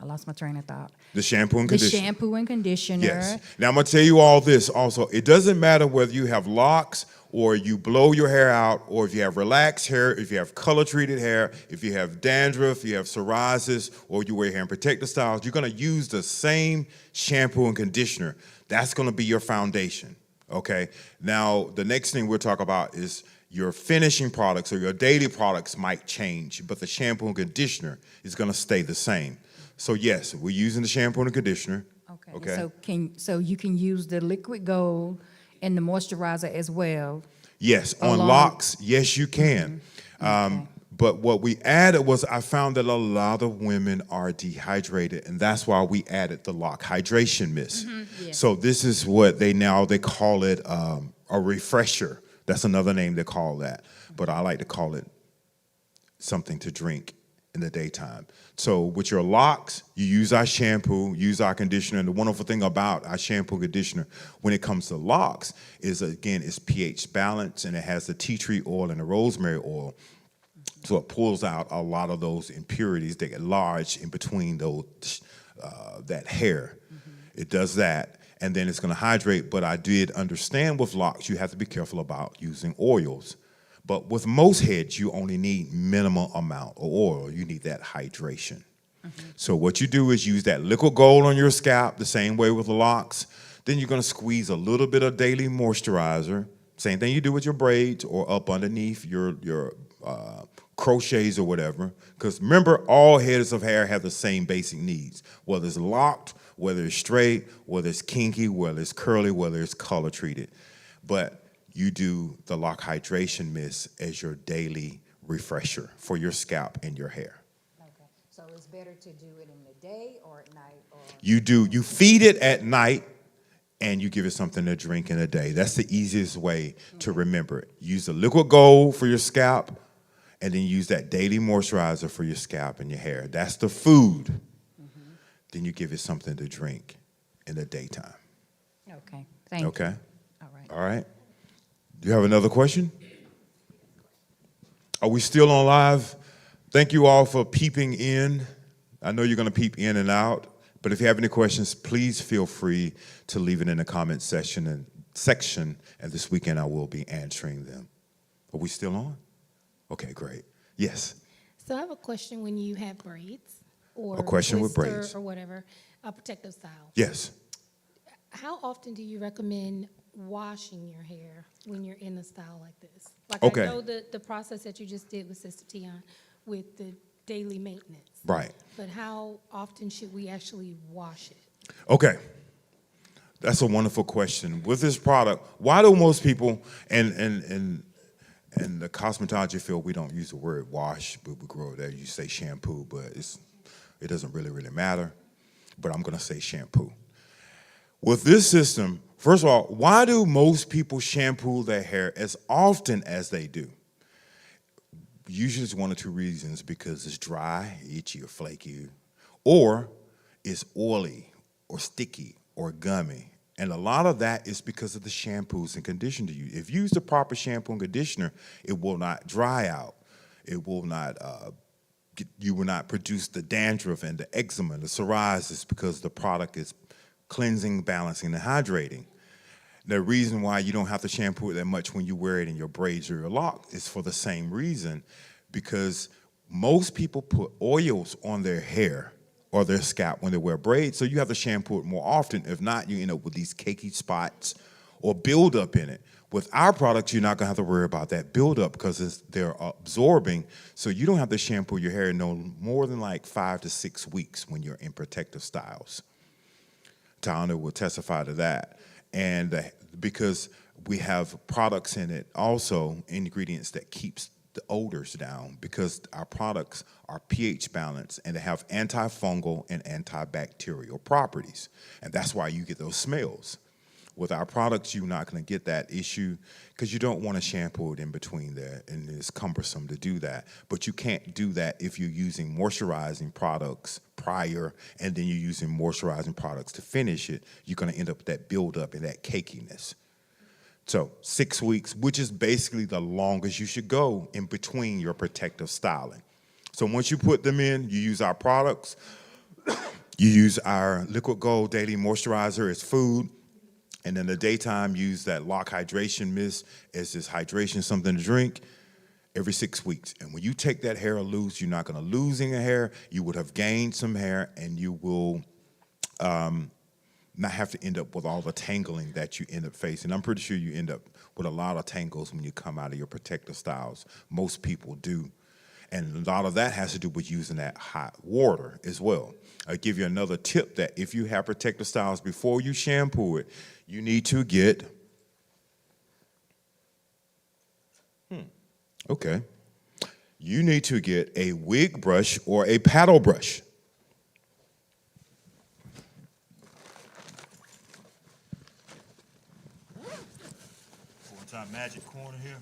I lost my train of thought. The shampoo and The conditioner. shampoo and conditioner. Yes. Now I'm gonna tell you all this also. It doesn't matter whether you have locks or you blow your hair out, or if you have relaxed hair, if you have color-treated hair, if you have dandruff, you have psoriasis, or you wear hair and protective styles, you're gonna use the same shampoo and conditioner. That's gonna be your foundation, okay? Now, the next thing we'll talk about is your finishing products or your daily products might change, but the shampoo and conditioner is gonna stay the same. So yes, we're using the shampoo and conditioner. Okay. Okay. So you can use the Liquid Gold and the moisturizer as well. Yes, on locks, yes, you can. But what we added was I found that a lot of women are dehydrated, and that's why we added the lock hydration mist. Yes. So this is what they call it a refresher. That's another name they call that. But I like to call it something to drink in the daytime. So with your locks, you use our shampoo, use our conditioner. And the wonderful thing about our shampoo and conditioner when it comes to locks is, again, it's pH balance, and it has the tea tree oil and the rosemary oil. So it pulls out a lot of those impurities that get lodged in between those that hair. It does that, and then it's going to hydrate. But I did understand with locks, you have to be careful about using oils. But with most heads, you only need minimal amount of oil. You need that hydration. So what you do is use that liquid gold on your scalp, the same way with the locks. Then you're going to squeeze a little bit of daily moisturizer. Same thing you do with your braids or up underneath your crochets or whatever. Because remember, all heads of hair have the same basic needs, whether it's locked, whether it's straight, whether it's kinky, whether it's curly, whether it's color treated. But you do the lock hydration mist as your daily refresher for your scalp and your hair. Okay. So it's better to do it in the day or at night, or You feed it at night and you give it something to drink in the day. That's the easiest way to remember it. Use the liquid gold for your scalp, and then use that daily moisturizer for your scalp and your hair. That's the food. Then you give it something to drink in the daytime. Okay. Thank you. Okay? All right. All right. Do you have another question? Are we still on live? Thank you all for peeping in. I know you're going to peep in and out, but if you have any questions, please feel free to leave it in the comment section, and this weekend I will be answering them. Are we still on? Okay, great. Yes. So I have a question when you have braids or A question with twister braids. or whatever, a protective style. Yes. How often do you recommend washing your hair when you're in a style like this? Like Okay. I know the process that you just did with Sister Tion with the daily maintenance. Right. But how often should we actually wash it? Okay. That's a wonderful question. With this product, why do most people, and in the cosmetology field, we don't use the word wash, but we grow there. You say shampoo, but it doesn't really matter. But I'm going to say shampoo. With this system, first of all, why do most people shampoo their hair as often as they do? Usually it's one or two reasons: because it's dry, itchy, or flaky, or it's oily, or sticky, or gummy. And a lot of that is because of the shampoos and conditioner you use. If you use the proper shampoo and conditioner, it will not dry out. It will not, you will not produce the dandruff and the eczema and the psoriasis, because the product is cleansing, balancing, and hydrating. The reason why you don't have to shampoo it that much when you wear it in your braids or your locks is for the same reason, because most people put oils on their hair or their scalp when they wear braids. So you have to shampoo it more often. If not, you end up with these cakey spots or buildup in it. With our products, you're not gonna have to worry about that buildup because they're absorbing. So you don't have to shampoo your hair no more than like 5 to 6 weeks when you're in protective styles. Towner will testify to that. And because we have products in it, also ingredients that keeps the odors down, because our products are pH balanced and they have antifungal and antibacterial properties. And that's why you get those smells. With our products, you're not going to get that issue because you don't want to shampoo it in between there, and it's cumbersome to do that. But you can't do that if you're using moisturizing products prior and then you're using moisturizing products to finish it. You're going to end up with that buildup and that cakiness. So 6 weeks, which is basically the longest you should go in between your protective styling. So once you put them in, you use our products. You use our Liquid Gold Daily Moisturizer as food. And in the daytime, use that Lock Hydration Mist as this hydration, something to drink, every 6 weeks. And when you take that hair loose, you're not going to lose any hair. You would have gained some hair, and you will not have to end up with all the tangling that you end up facing. I'm pretty sure you end up with a lot of tangles when you come out of your protective styles. Most people do. And a lot of that has to do with using that hot water as well. I'll give you another tip that if you have protective styles before you shampoo it, you need to get, you need to get a wig brush or a paddle brush. Full-time magic corner here.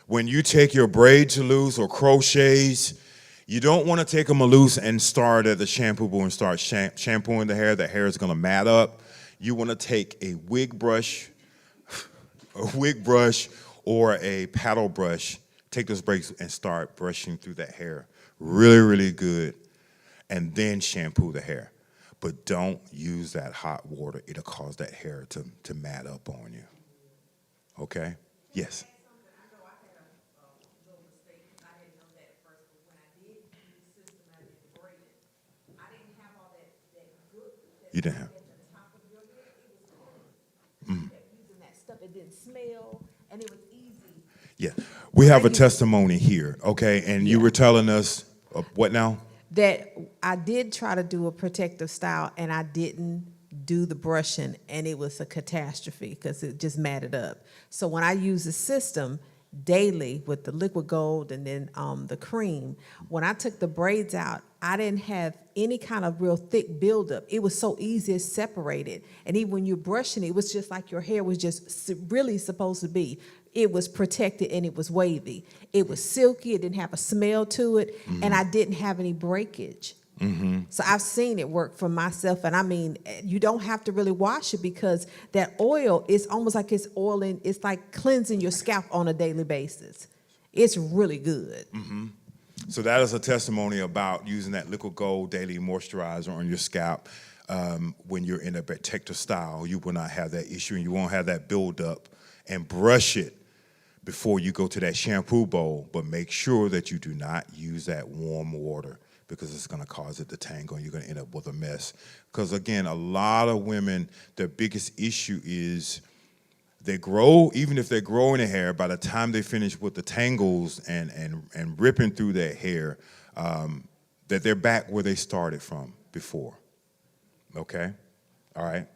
When you take your braids loose or crochets, you don't want to take them loose and start at the shampoo bowl and start shampooing the hair. The hair is going to mat up. You want to take a wig brush or a paddle brush, take those braids and start brushing through that hair really, really good, and then shampoo the hair. But don't use that hot water. It'll cause that hair to mat up on you. Okay? Yes. You didn't have. Using that stuff, it didn't smell, and it was easy. Yeah, we have a testimony here, okay? And you were telling us what now? That I did try to do a protective style, and I didn't do the brushing, and it was a catastrophe because it just matted up. So when I use the system daily with the Liquid Gold and then the cream, when I took the braids out, I didn't have any kind of real thick buildup. It was so easy to separate it. And even when you're brushing it, it was just like your hair was just really supposed to be. It was protected and it was wavy. It was silky, it didn't have a smell to it, and I didn't have any breakage. So I've seen it work for myself, and I mean, you don't have to really wash it because that oil is almost like it's oiling, it's like cleansing your scalp on a daily basis. It's really good. So that is a testimony about using that Liquid Gold Daily Moisturizer on your scalp. When you're in a protective style, you will not have that issue, and you won't have that buildup. And brush it before you go to that shampoo bowl, but make sure that you do not use that warm water, because it's going to cause it to tangle and you're going to end up with a mess. Because again, a lot of women, their biggest issue is they grow, even if they're growing their hair, by the time they finish with the tangles and ripping through their hair, that they're back where they started from before. Okay? All right?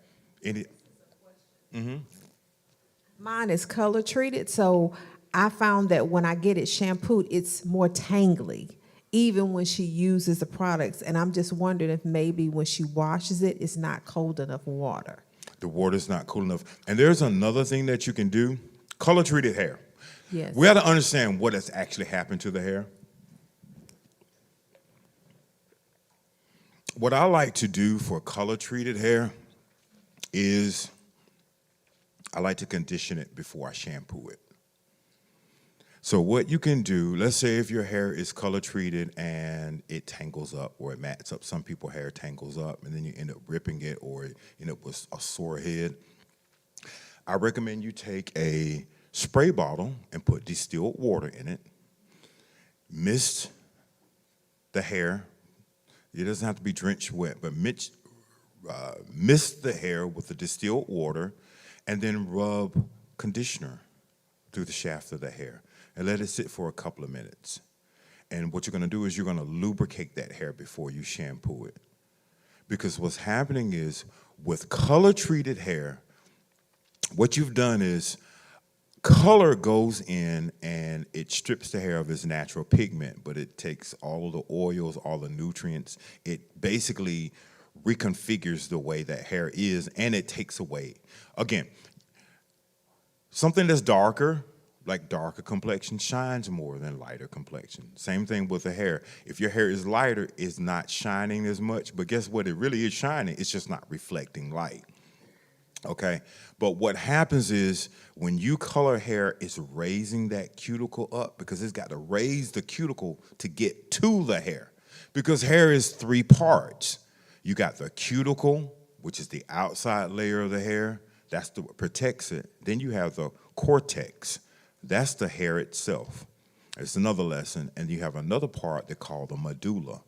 Mine is color treated, so I found that when I get it shampooed, it's more tangly, even when she uses the products. And I'm just wondering if maybe when she washes it, it's not cold enough water. The water's not cool enough. And there's another thing that you can do, color-treated hair. Yes. We got to understand what has actually happened to the hair. What I like to do for color-treated hair is I like to condition it before I shampoo it. So what you can do, let's say if your hair is color treated and it tangles up or it mats up. Some people's hair tangles up and then you end up ripping it or you end up with a sore head. I recommend you take a spray bottle and put distilled water in it, mist the hair It doesn't have to be drenched wet, but mist the hair with the distilled water and then rub conditioner through the shaft of the hair and let it sit for a couple of minutes. And what you're going to do is you're going to lubricate that hair before you shampoo it. Because what's happening is with color-treated hair, what you've done is color goes in and it strips the hair of its natural pigment, but it takes all of the oils, all the nutrients. It basically reconfigures the way that hair is, and it takes away, again, something that's darker, like darker complexion, shines more than lighter complexion. Same thing with the hair. If your hair is lighter, it's not shining as much, but guess what? It really is shining. It's just not reflecting light. Okay? But what happens is when you color hair, it's raising that cuticle up because it's got to raise the cuticle to get to the hair. Because hair is 3 parts. You got the cuticle, which is the outside layer of the hair. That's what protects it. Then you have the cortex. That's the hair itself. It's another lesson. And you have another part they call the medulla.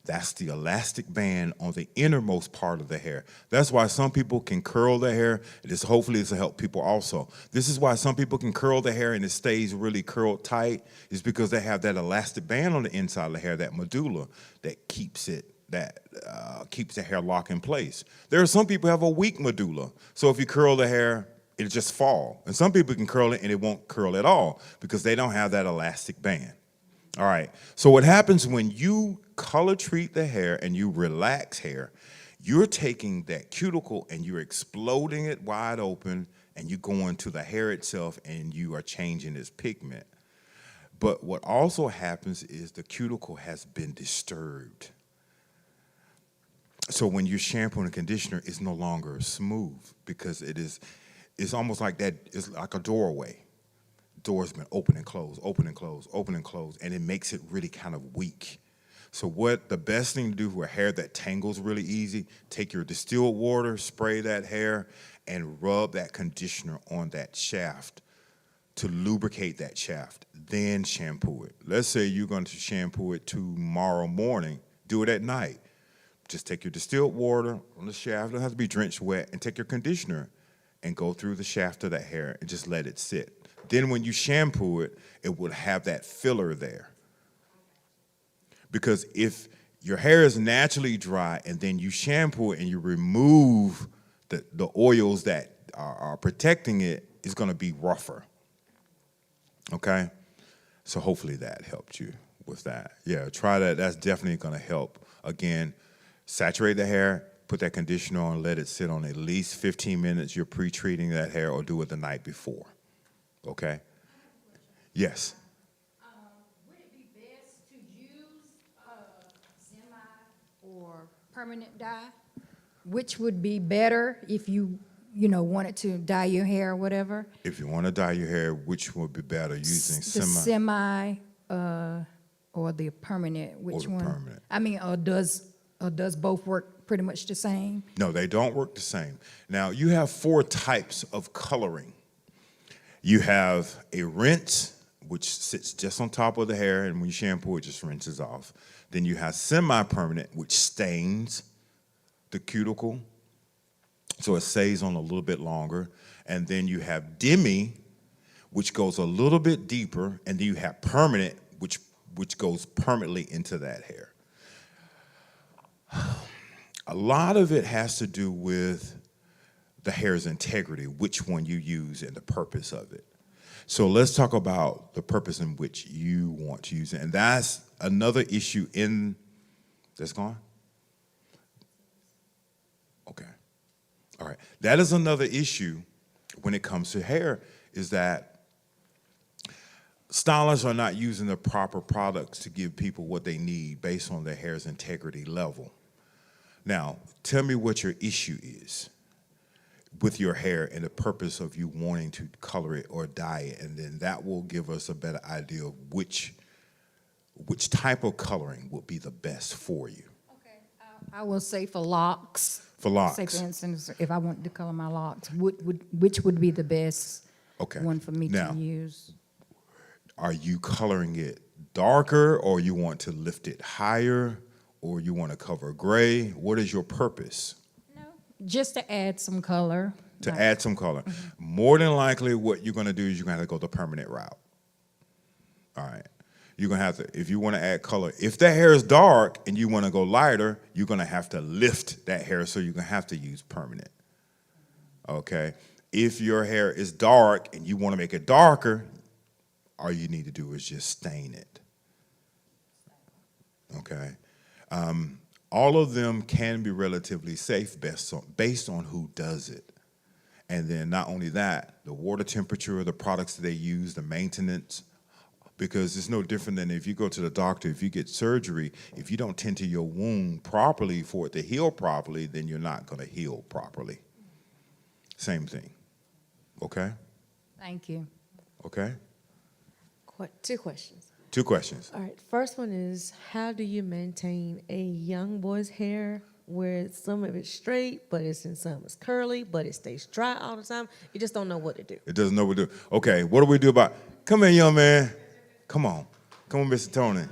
That's the elastic band on the innermost part of the hair. That's why some people can curl their hair. Hopefully this will help people also. This is why some people can curl their hair and it stays really curled tight. It's because they have that elastic band on the inside of the hair, that medulla, that keeps the hair locked in place. There are some people who have a weak medulla. So if you curl the hair, it'll just fall. And some people can curl it and it won't curl at all because they don't have that elastic band. All right, so what happens when you color treat the hair and you relax hair, you're taking that cuticle and you're exploding it wide open and you go into the hair itself and you are changing its pigment. But what also happens is the cuticle has been disturbed. So when you shampoo and conditioner, it's no longer smooth because it's almost like that, it's like a doorway. Door's been open and closed, open and closed, open and closed, and it makes it really kind of weak. So what the best thing to do for hair that tangles really easy, take your distilled water, spray that hair, and rub that conditioner on that shaft to lubricate that shaft, then shampoo it. Let's say you're going to shampoo it tomorrow morning, do it at night. Just take your distilled water on the shaft, it doesn't have to be drenched wet, and take your conditioner and go through the shaft of that hair and just let it sit. Then when you shampoo it, it will have that filler there. Because if your hair is naturally dry and then you shampoo it and you remove the oils that are protecting it, it's going to be rougher. Okay? So hopefully that helped you with that. Yeah, try that. That's definitely going to help. Again, saturate the hair, put that conditioner on, let it sit on at least 15 minutes. You're pre-treating that hair or do it the night before. Okay? Yes. Would it be best to use semi or permanent dye? Which would be better if you wanted to dye your hair or whatever? If you want to dye your hair, which would be better, using The semi or the permanent? Which the one? permanent. I mean, or does both work pretty much the same? No, they don't work the same. Now, you have 4 types of coloring. You have a rinse, which sits just on top of the hair, and when you shampoo, it just rinses off. Then you have semi-permanent, which stains the cuticle, so it stays on a little bit longer. And then you have demi, which goes a little bit deeper, and then you have permanent, which goes permanently into that hair. A lot of it has to do with the hair's integrity, which one you use and the purpose of it. So let's talk about the purpose in which you want to use it. And that's another issue that's gone? Okay. All right. That is another issue when it comes to hair, is that stylists are not using the proper products to give people what they need based on their hair's integrity level. Now, tell me what your issue is with your hair and the purpose of you wanting to color it or dye it, and then that will give us a better idea of which type of coloring would be the best for you. Okay, I will say for locks. For locks. Say, for instance, if I wanted to color my locks, which would be the best one for me Now, to use? Are you coloring it darker, or you want to lift it higher, or you want to cover gray? What is your purpose? No, just to add some color. To add some color. More than likely, what you're going to do is you're going to have to go the permanent route. All right. You're going to have to, if you want to add color, if that hair is dark and you want to go lighter, you're going to have to lift that hair, so you're going to have to use permanent. Okay. If your hair is dark and you want to make it darker, all you need to do is just stain it. Okay. All of them can be relatively safe based on who does it. And then not only that, the water temperature, the products that they use, the maintenance, because it's no different than if you go to the doctor, if you get surgery, if you don't tend to your wound properly for it to heal properly, then you're not going to heal properly. Same thing. Okay? Thank you. Okay? Two questions. Two questions. All right. First one is, how do you maintain a young boy's hair where some of it's straight, but some is curly, but it stays dry all the time? You just don't know what to do. It doesn't know what to do. Okay, what do we do about, come here, young man. Come on, Mr. Tony.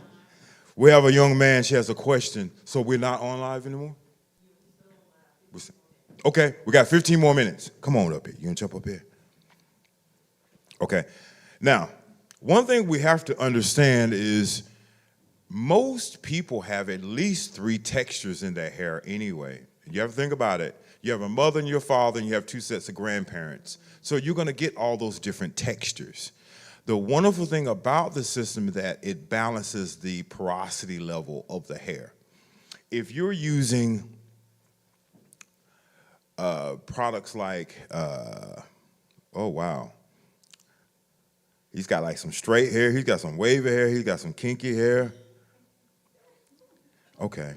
We have a young man, she has a question. So we're not on live anymore? Okay, we got 15 more minutes. Come on up here, you gonna jump up here? Okay, now, one thing we have to understand is most people have at least 3 textures in their hair anyway. You ever think about it? You have a mother and your father, and you have 2 sets of grandparents. So you're gonna get all those different textures. The wonderful thing about the system is that it balances the porosity level of the hair. If you're using products like, oh wow, he's got like some straight hair, he's got some wavy hair, he's got some kinky hair. Okay.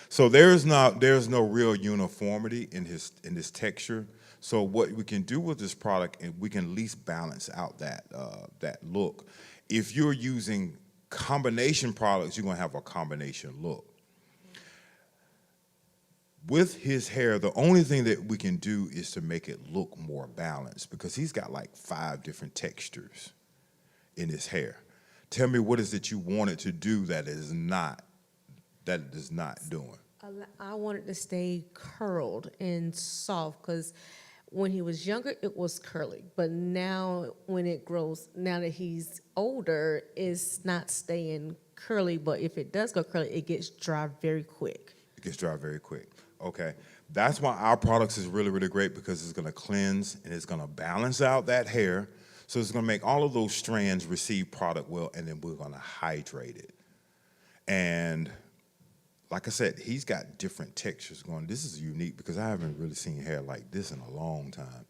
So there's no real uniformity in this texture. So what we can do with this product, and we can at least balance out that look. If you're using combination products, you're gonna have a combination look. With his hair, the only thing that we can do is to make it look more balanced, because he's got like 5 different textures in his hair. Tell me, what is it you want it to do that it is not doing? I want it to stay curled and soft, because when he was younger, it was curly. But now when it grows, now that he's older, it's not staying curly. But if it does go curly, it gets dry very quick. It gets dry very quick. Okay. That's why our products is really, really great, because it's going to cleanse and it's going to balance out that hair. So it's going to make all of those strands receive product well, and then we're going to hydrate it. And like I said, he's got different textures going. This is unique, because I haven't really seen hair like this in a long time.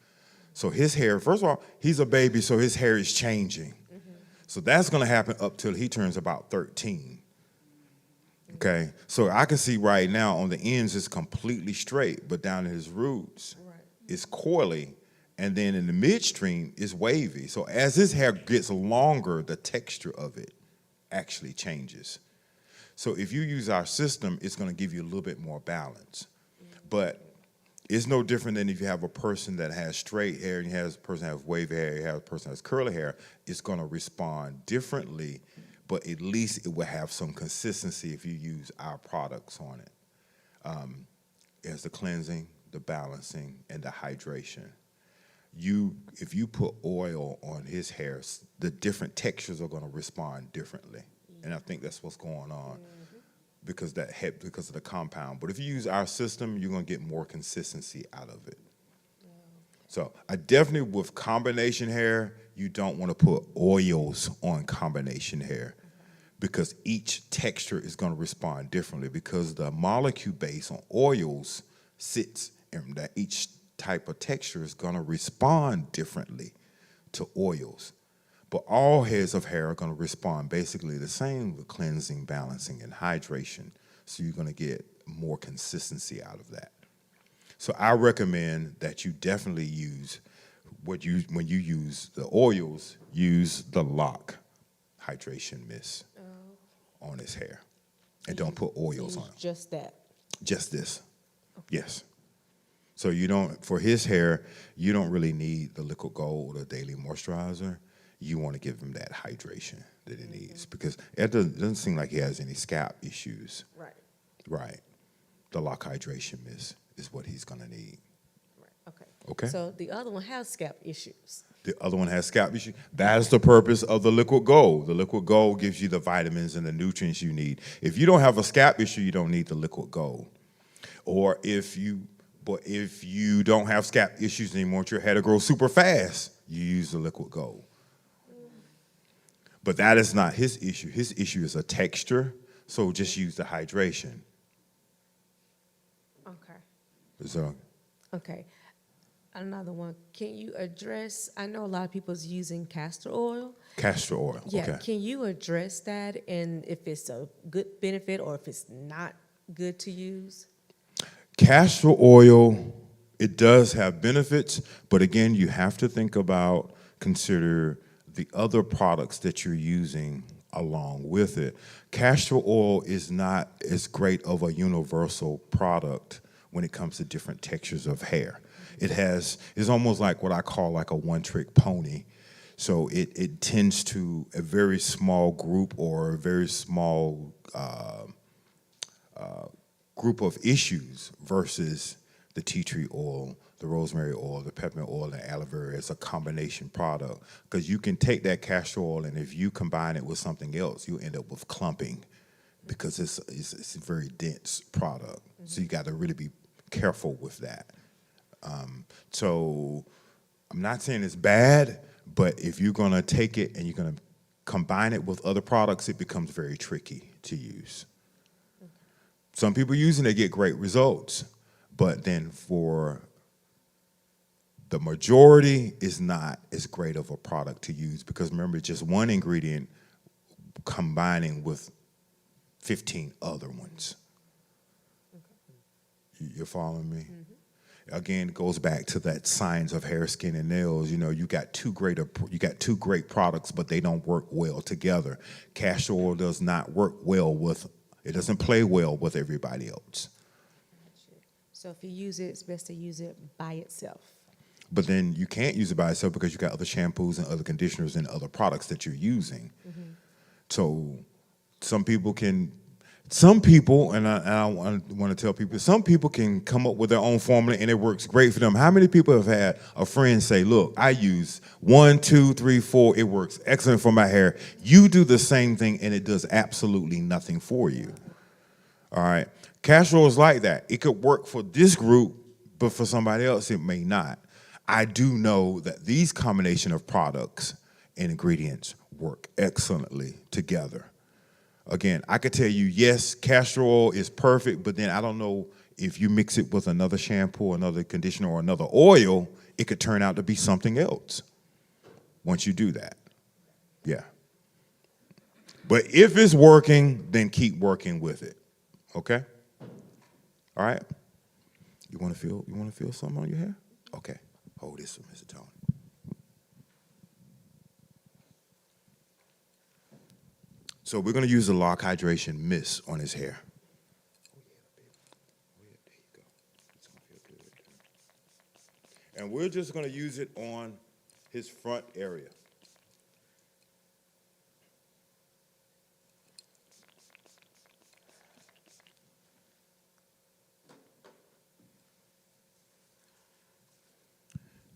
So his hair, first of all, he's a baby, so his hair is changing. Mm-hmm. So that's going to happen up till he turns about 13. Okay, so I can see right now on the ends it's completely straight, but down in his roots, it's coily, and then in the midstream it's wavy. So as his hair gets longer, the texture of it actually changes. So if you use our system, it's going to give you a little bit more balance. But it's no different than if you have a person that has straight hair and you have a person that has wavy hair, you have a person that has curly hair. It's going to respond differently, but at least it will have some consistency if you use our products on it. It has the cleansing, the balancing, and the hydration. If you put oil on his hair, the different textures are going to respond differently. And I think that's what's going on, because of the compound. But if you use our system, you're going to get more consistency out of it. So I definitely, with combination hair, you don't want to put oils on combination hair, because each texture is going to respond differently, because the molecule base on oils sits, and that each type of texture is going to respond differently to oils. But all heads of hair are going to respond basically the same with cleansing, balancing, and hydration. So you're going to get more consistency out of that. So I recommend that you definitely use when you use the oils, use the lock hydration mist on his hair. And don't put oils on it. Just that. Just this. Okay. Yes. So for his hair, you don't really need the liquid gold or daily moisturizer. you want to give him that hydration that it needs, because it doesn't seem like he has any scalp issues. Right. Right. The lock hydration mist is what he's going to need. Right. Okay. Okay. So the other one has scalp issues. The other one has scalp issues. That is the purpose of the liquid gold. The liquid gold gives you the vitamins and the nutrients you need. If you don't have a scalp issue, you don't need the liquid gold. Or if you don't have scalp issues and you want your hair to grow super fast, you use the liquid gold. But that is not his issue. His issue is a texture, so just use the hydration. Okay. So, Okay. Another one. Can you address? I know a lot of people's using castor oil. castor oil. Yeah. Okay. Can you address that, and if it's a good benefit or if it's not good to use? Castor oil, it does have benefits, but again, you have to consider the other products that you're using along with it. Castor oil is not as great of a universal product when it comes to different textures of hair. It's almost like what I call like a one-trick pony. So it tends to a very small group or a very small group of issues versus the tea tree oil, the rosemary oil, the peppermint oil, and aloe vera as a combination product. Because you can take that castor oil, and if you combine it with something else, you end up with clumping, because it's a very dense product. Mm-hmm. So you got to really be careful with that. So I'm not saying it's bad, but if you're going to take it and you're going to combine it with other products, it becomes very tricky to use. Some people using it get great results, but then for the majority, is not as great of a product to use, because remember, just one ingredient combining with 15 other ones. You're following me? Mm-hmm. Again, it goes back to that science of hair, skin, and nails. You know, you got two great products, but they don't work well together. Castor oil does not work well it doesn't play well with everybody else. So if you use it, it's best to use it by itself. But then you can't use it by itself because you got other shampoos and other conditioners and other products that you're using. Mm-hmm. So some people, and I want to tell people, some people can come up with their own formula and it works great for them. How many people have had a friend say, look, I use 1, 2, 3, 4, it works excellent for my hair. You do the same thing and it does absolutely nothing for you. All right. Castor oil is like that. It could work for this group, but for somebody else, it may not. I do know that these combination of products and ingredients work excellently together. Again, I could tell you, yes, castor oil is perfect, but then I don't know if you mix it with another shampoo, another conditioner, or another oil, it could turn out to be something else once you do that. Yeah. But if it's working, then keep working with it. Okay? All right? You want to feel something on your hair? Okay. Hold this for Mr. Tony. So we're going to use the Lock Hydration Mist on his hair. Oh, yeah, there you go. It's going to feel good. And we're just going to use it on his front area.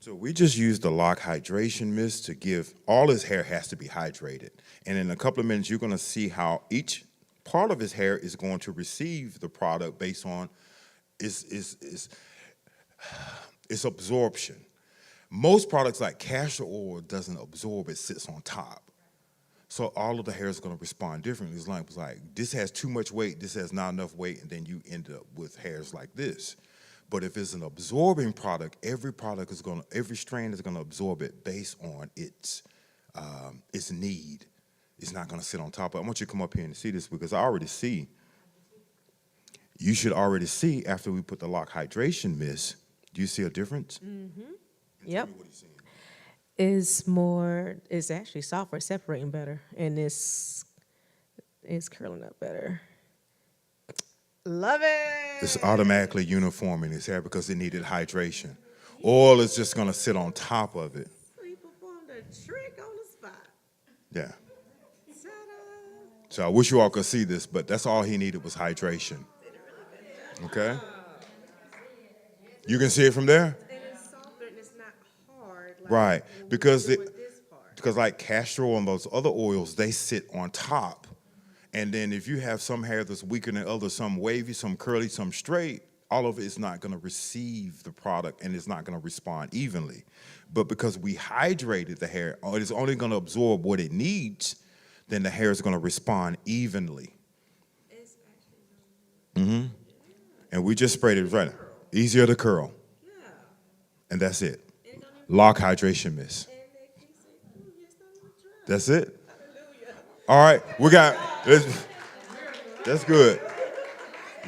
So we just used the Lock Hydration Mist to give, all his hair has to be hydrated. And in a couple of minutes, you're going to see how each part of his hair is going to receive the product based on its absorption. Most products like castor oil doesn't absorb, it sits on top. So all of the hair is going to respond differently. It's like this has too much weight, this has not enough weight, and then you end up with hairs like this. But if it's an absorbing product, every strand is going to absorb it based on its need. It's not going to sit on top of it. I want you to come up here and see this, because you should already see after we put the Lock Hydration Mist. Do you see a difference? Mm-hmm. Yep. It's actually softer, separating better, and it's curling up better. Love it. It's automatically uniforming his hair because it needed hydration. Oil is just going to sit on top of it. So he performed a trick on the spot. Yeah. So I wish you all could see this, but that's all he needed was hydration. Okay? You can see it from there? And it's softer and it's not hard. Like Right. when we Because do with this part. because like castor oil and those other oils, they sit on top. And then if you have some hair that's weaker than others, some wavy, some curly, some straight, all of it is not going to receive the product and it's not going to respond evenly. But because we hydrated the hair, it is only going to absorb what it needs, then the hair is going to respond evenly. It's actually And we just sprayed it right. Easier to curl. yeah. And that's it. And it don't even Lock hydration mist. and they can say, "Ooh, yes, that was dry." That's it. All right, that's good.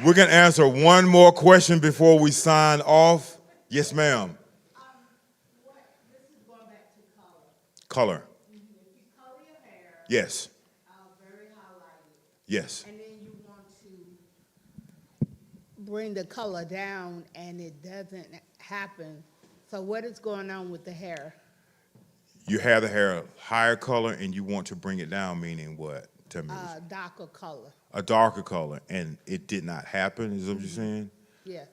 We're gonna answer one more question before we sign off. Yes, ma'am. This is going back to color. Color. If you color your hair, Yes. very highlighted, Yes. and then you want to bring the color down and it doesn't happen, so what is going on with the hair? You have the hair higher color and you want to bring it down, meaning what? Tell me. Darker color, A darker color, and it did not happen, is that what you're saying? yeah.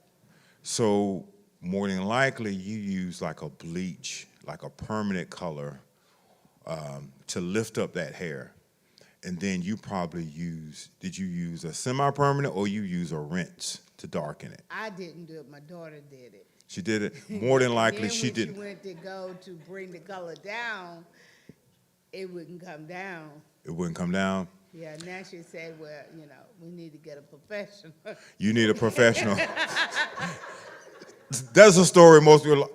So more than likely you use like a bleach, like a permanent color to lift up that hair. And then you probably did you use a semi-permanent or you use a rinse to darken it? I didn't do it, my daughter did it. She did it. More than likely Then she when didn't. she went to go to bring the color down, it wouldn't come down. It wouldn't come down. Yeah, now she said, well, we need to get a professional. You need a professional. That's a story most people.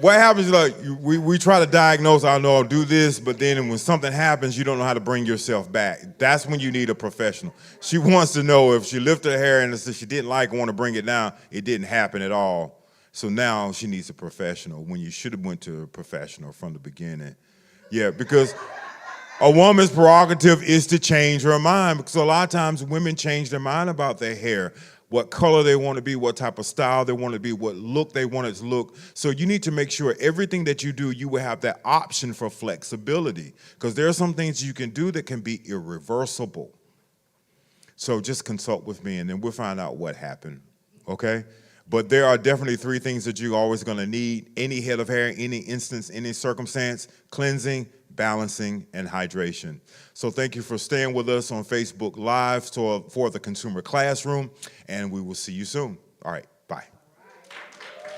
What happens is like we try to diagnose, I know, do this, but then when something happens, you don't know how to bring yourself back. That's when you need a professional. She wants to know if she lifted her hair and she didn't want to bring it down, it didn't happen at all. So now she needs a professional when you should have went to a professional from the beginning. Yeah, because a woman's prerogative is to change her mind, because a lot of times women change their mind about their hair, what color they want to be, what type of style they want to be, what look they want it to look. So you need to make sure everything that you do, you will have that option for flexibility, because there are some things you can do that can be irreversible. So just consult with me and then we'll find out what happened, okay? But there are definitely 3 things that you're always gonna need, any head of hair, any instance, any circumstance: cleansing, balancing, and hydration. So thank you for staying with us on Facebook Live for the Consumer Classroom, and we will see you soon. All right, bye.